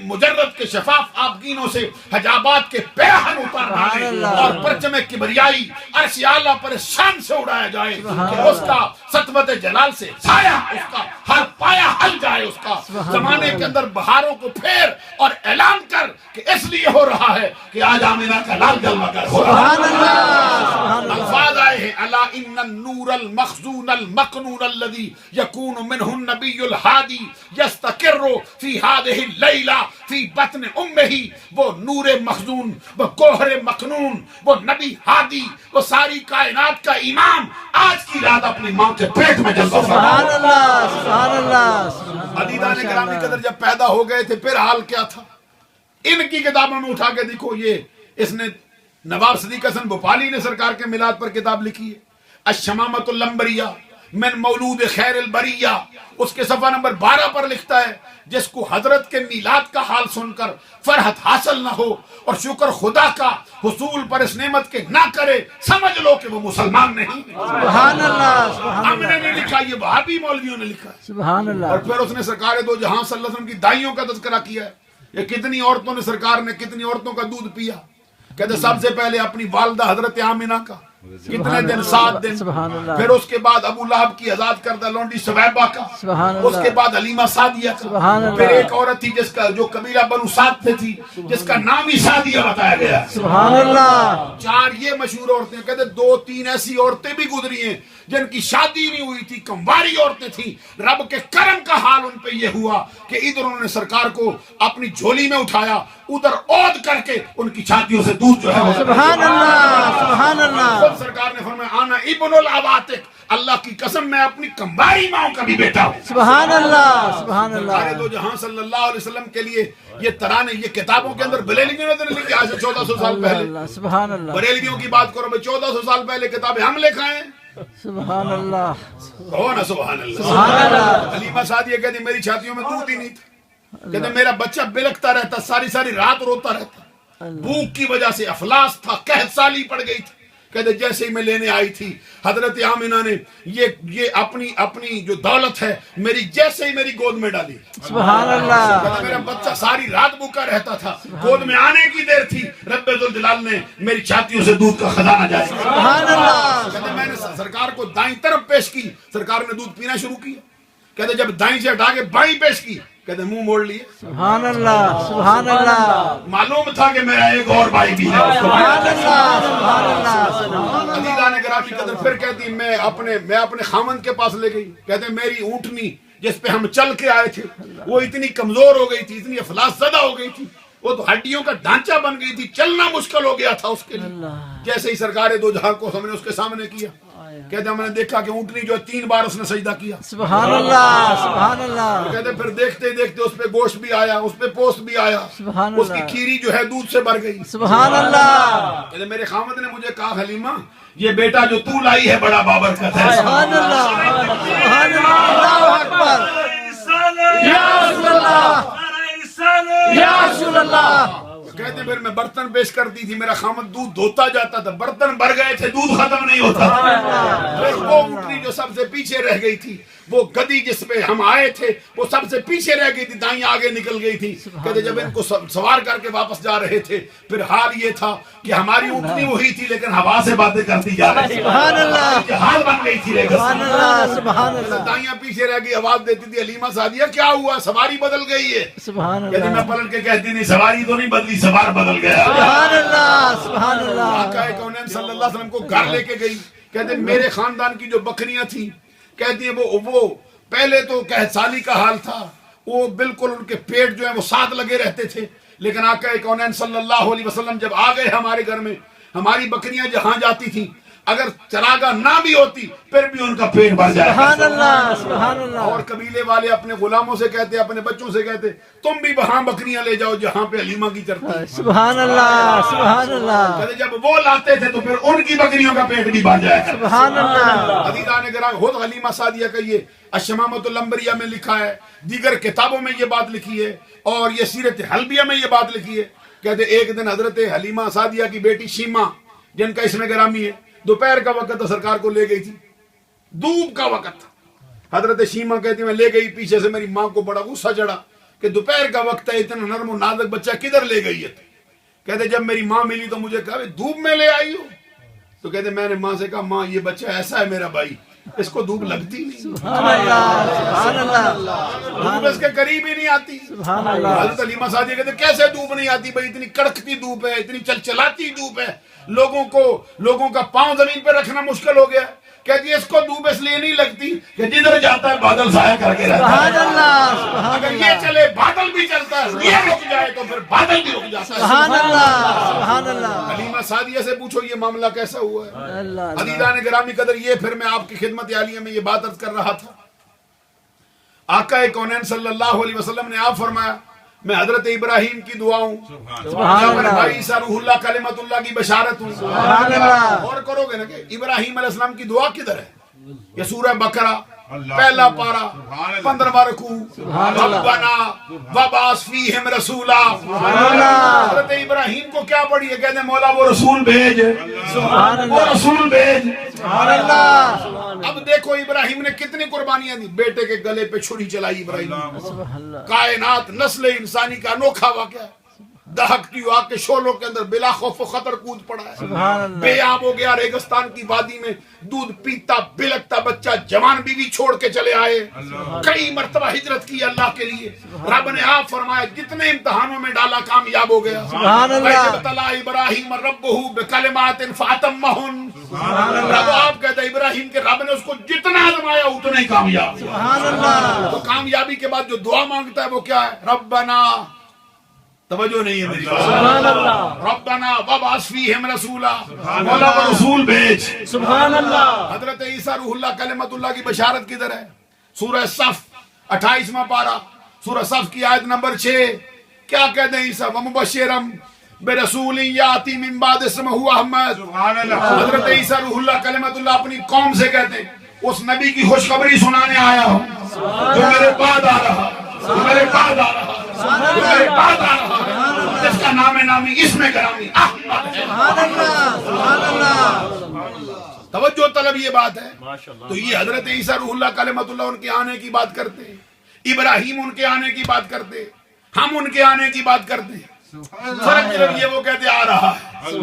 مجرد کے شفاف آبگینوں سے حجابات کے پیراہن اتار سبحان ڈالیں، اللہ، اور پرچم کبریائی عرش اعلیٰ پر شان سے اڑایا جائے کہ اس کا سطوت جلال سے سایہ اس کا ہر ہر پایا ہل جائے اس کا. زمانے کے اندر بہاروں کو پھیر اور اعلان کر کہ اس لیے ہو رہا ہے کہ آج آمینہ کا لال جلوہ گر ہو رہا ہے. الفاظ آئے ہیں الا ان النور المخزون المکنون الذي يكون منه النبي الهادي يستقر في هذه الليلة في بطن امه. وہ نور مخزون، وہ گوہر مکنون، وہ نبی ہادی، وہ ساری کائنات کا امام آج کی رات اپنی ماں کے پیٹ میں جلوہ فرما. سبحان اللہ سبحان اللہ. عزیزان گرامی قدر جب پیدا ہو گئے تھے پھر حال کیا تھا؟ ان کی کتابوں میں اٹھا کے دیکھو، یہ اس نے نواب صدیق حسن بھوپالی نے سرکار کے میلاد پر کتاب لکھی ہے الشمامۃ العنبریہ من مولود خیر البریہ. اس کے صفحہ نمبر 12 پر لکھتا ہے جس کو حضرت کے میلاد کا حال سن کر فرحت حاصل نہ ہو اور شکر خدا کا حصول پر اس نعمت کے نہ کرے، سمجھ لو کہ وہ مسلمان نہیں. سبحان اللہ سبحان ہم نے نہیں لکھا، یہ وہابی مولویوں نے لکھا ہے. سبحان اور اللہ. پھر اس نے سرکار دو جہاں صلی اللہ علیہ وسلم کی دائیوں کا تذکرہ کیا ہے. یہ کتنی عورتوں نے سرکار نے کتنی عورتوں کا دودھ پیا. کہتے سب سے پہلے اپنی والدہ حضرت آمینہ کا کتنے دن، 7 دن. سبحان اللہ. پھر اس کے بعد ابو لہب کی آزاد کردہ لونڈی سویبہ کا. سبحان اللہ. اس کے بعد حلیمہ سعدیہ کا. سبحان اللہ. پھر ایک عورت تھی جس کا جو قبیلہ بنو سعد سے تھی جس کا نام ہی سعدیہ بتایا گیا. سبحان اللہ. 4 یہ مشہور عورتیں. کہتے 2-3 ایسی عورتیں بھی گزری ہیں جن کی شادی نہیں ہوئی تھی، کنواری عورتیں تھیں. رب کے کرم کا حال ان پہ یہ ہوا کہ ادھر انہوں نے سرکار کو اپنی جھولی میں اٹھایا، ادھر عود کر کے ان کی چھاتیوں سے دودھ جو ہے وہ سبحان اللہ سبحان اللہ. خود سرکار نے فرمایا آنا ابن العواتق، اللہ کی قسم میں اپنی کنواری ماؤں کا بھی بیٹا ہوں. سبحان اللہ سبحان سارے اللہ. دو جہاں صلی اللہ علیہ وسلم کے لیے یہ ترانے، یہ کتابوں کے اندر بریلویوں نے لکھی آج سے 1400 سال پہلے. اللہ سبحان اللہ بریلویوں کی بات کرو بھائی، 1400 سال پہلے کتابیں ہم لے کھائیں. سبحان اللہ کہو نا سبحان اللہ. سبحان اللہ. حلیمہ سعدیہ کہتی میری چھاتیوں میں دودھ ہی نہیں تھا. کہتے میرا بچہ بلکتا رہتا، ساری رات روتا رہتا، بھوک کی وجہ سے افلاس تھا، قحط سالی پڑ گئی تھی. کہتے جیسے ہی میں لینے آئی تھی حضرت آمینہ نے یہ اپنی جو دولت ہے میری جیسے ہی میری گود میں ڈالی. سبحان اللہ. کہتا میرا بچہ ساری رات بھوکا رہتا تھا، گود میں آنے کی دیر تھی، رب ذوالجلال نے میری چھاتیوں سے دودھ کا خزانہ جاری کیا. سبحان اللہ. کہتے میں نے سرکار کو دائیں طرف پیش کی، سرکار نے دودھ پینا شروع کیا. کہتے جب دائیں سے ہٹا کے بائیں پیش کی، کہتے منہ موڑ لیے. سبحان اللہ سبحان اللہ. معلوم تھا کہ میرا ایک اور بھائی بھی ہے. سبحان اللہ سبحان اللہ. عزیزان گرامی قدر پھر کہتی میں اپنے خامند کے پاس لے گئی. کہتے میری اونٹنی جس پہ ہم چل کے آئے تھے وہ اتنی کمزور ہو گئی تھی، اتنی افلاس زدہ ہو گئی تھی، وہ تو ہڈیوں کا ڈھانچہ بن گئی تھی، چلنا مشکل ہو گیا تھا اس کے لیے. جیسے ہی سرکار دو جہاں کو ہم نے اس کے سامنے کیا، کہتے ہم نے دیکھا کہ اونٹنی جو 3 بار اس نے سجدہ کیا. سبحان اللہ سبحان اللہ. کہتے پھر دیکھتے دیکھتے اس پہ گوشت بھی آیا، اس پہ پوست بھی آیا، سبحان اس کی اللہ. کھیری جو ہے دودھ سے بھر گئی. سبحان اللہ. کہتے میرے خامد نے مجھے کہا حلیمہ یہ بیٹا جو تو لائی ہے بڑا بابرکت ہے. سبحان اللہ سبحان اللہ. اللہ اکبر. یا رسول اللہ یا رسول اللہ. کہتے پھر میں برتن پیش کرتی تھی، میرا خامد دودھ دھوتا جاتا تھا، برتن بھر گئے تھے، دودھ ختم نہیں ہوتا. پھر وہ اونٹنی جو سب سے پیچھے رہ گئی تھی، وہ گدی جس پہ ہم آئے تھے وہ سب سے پیچھے رہ گئی تھی، دائیں آگے نکل گئی تھی. کہتے جب ان کو سوار کر کے واپس جا رہے تھے پھر حال یہ تھا کہ ہماری اونٹنی وہی تھی لیکن ہوا سے باتیں کرتی جا رہی تھی. سبحان اللہ حال بن گئی تھی. سبحان اللہ سبحان اللہ. دائیاں پیچھے رہ گئی، آواز دیتی تھی حلیمہ سعدیہ کیا ہوا، سواری بدل گئی ہے. سبحان کہتی میں اللہ پلٹ کے کہتی نہیں سواری تو نہیں بدلی، سوار بدل گیا. سبحان اللہ سبحان اللہ. آقا کونین صلی اللہ علیہ وسلم کو گھر لے کے گئی. کہتے میرے خاندان کی جو بکریاں تھیں، کہتی ہیں وہ پہلے تو قحط سالی کا حال تھا، وہ بالکل ان کے پیٹ جو ہے وہ ساتھ لگے رہتے تھے. لیکن آقا کونین صلی اللہ علیہ وسلم جب آ گئے ہمارے گھر میں، ہماری بکریاں جہاں جاتی تھیں اگر چراگاہ نہ بھی ہوتی پھر بھی ان کا پیٹ بھر جائے. سبحان اللہ سبحان اللہ. اور قبیلے والے اپنے غلاموں سے کہتے، اپنے بچوں سے کہتے تم بھی وہاں بکریاں لے جاؤ جہاں پہ حلیمہ کی چرتی ہے. سبحان اللہ سبحان اللہ. کہتے جب وہ لاتے تھے تو پھر ان کی بکریوں کا پیٹ بھی بھر جایا کرتا. سبحان اللہ. عزیزان گرامی خود حلیمہ سعدیہ کا یہ الشمامۃ العنبریہ میں لکھا ہے، دیگر کتابوں میں یہ بات لکھی ہے، اور یہ سیرت حلبیہ میں یہ بات لکھی ہے. کہتے ایک دن حضرت حلیمہ سعدیہ کی بیٹی شیمہ جن کا اسم گرامی ہے، دوپہر کا وقت تھا، سرکار کو لے گئی تھی، دھوپ کا وقت تھا. حضرت شیمہ کہتی میں لے گئی، پیچھے سے میری ماں کو بڑا غصہ چڑھا کہ دوپہر کا وقت ہے، اتنا نرم و نازک بچہ کدھر لے گئی ہے. کہتے جب میری ماں ملی تو مجھے کہا دھوپ میں لے آئی ہو. تو کہتے میں نے ماں سے کہا ماں یہ بچہ ایسا ہے میرا بھائی اس کو دھوپ لگتی نہیں، سبحان اللہ سبحان اللہ دھوپ اس کے قریب ہی نہیں آتی. سبحان اللہ حضرت علیمہ سعدیہ کہتے کیسے دھوپ نہیں آتی بھائی، اتنی کڑکتی دھوپ ہے، اتنی چلچلاتی دھوپ ہے، لوگوں کا پاؤں زمین پہ رکھنا مشکل ہو گیا. کہتی ہے اس کو دھوپ اس لیے نہیں لگتی کہ جدھر جاتا ہے بادل سایہ کر کے رہتا سبحان ہے. اللہ سبحان اگر یہ چلے بادل بھی چلتا ہے، یہ رک جائے تو پھر بادل بھی رک جاتا ہے. سبحان اللہ سبحان اللہ علیمہ سعدیہ سے پوچھو یہ معاملہ کیسا ہوا ہے. اللہ عزیزان گرامی قدر، یہ پھر میں آپ کی خدمت عالیہ میں یہ بات عرض کر رہا تھا. آقا کونین صلی اللہ علیہ وسلم نے آپ فرمایا میں حضرت ابراہیم کی دعا ہوں، سبحان یا میرے اللہ بھائی عیسیٰ روح اللہ کلمت اللہ کی بشارت ہوں. سبحان اللہ اور کرو گے نا کہ ابراہیم علیہ السلام کی دعا کدھر ہے؟ یہ سورہ بقرہ پہلا پارا 15واں رکوع. ربنا وبعث فیہم رسولا. حضرت ابراہیم کو کیا پڑھی ہے؟ کہتے ہیں مولا وہ رسول بھیج، وہ رسول بھیج. سبحان اللہ اب دیکھو ابراہیم نے کتنی قربانیاں دی. بیٹے کے گلے پہ چھری چلائی ابراہیم. سبحان اللہ کائنات نسل انسانی کا انوکھا واقعہ. دہکتی آگ کے شعلوں کے اندر بلا خوف و خطر کود پڑا ہے. سبحان اللہ بے آب ہو گیا ریگستان کی وادی میں، دودھ پیتا بلکتا بچہ، جوان بیوی چھوڑ کے چلے آئے. کئی مرتبہ ہجرت کی اللہ کے لیے. رب نے آپ فرمایا جتنے امتحانوں میں ڈالا کامیاب ہو گیا. سبحان اللہ وَإِذْ ابراہیم ربہ بکلمات فاتمہن. رب آپ کہتے ہیں ابراہیم کے رب نے اس کو جتنا آزمایا اتنا ہی کامیاب. سبحان اللہ تو کامیابی کے بعد جو دعا مانگتا ہے وہ کیا ہے؟ ربنا، توجہ نہیں ہے میری بات. سبحان اللہ ربنا وبعث فیہم رسولا. مولا وہ رسول بھیج. سبحان اللہ حضرت عیسیٰ روح اللہ کلمت اللہ کی بشارت کدھر ہے؟ سورہ صف 28واں پارہ، سورہ صف کی آیت نمبر 6. کیا کہتے ہیں عیسیٰ؟ ومبشرا برسول یاتی من بعد اسمہ احمد. حضرت عیسیٰ روح اللہ کلمت اللہ اپنی قوم سے کہتے ہیں اس نبی کی خوشخبری سنانے آیا ہوں جو میرے بعد آ رہا، جو میرے بعد آ رہا، جو میرے بعد آ رہا، جس کا نام نامی اسم گرامی احمد ہے. سبحان اللہ سبحان اللہ توجہ طلب یہ بات ہے. تو یہ حضرت عیسیٰ روح اللہ کلمت اللہ ان کے آنے کی بات کرتے ہیں، ابراہیم ان کے آنے کی بات کرتے ہیں، ہم ان کے آنے کی بات کرتے ہیں. فرق صرف یہ وہ کہتے آ رہا ہے.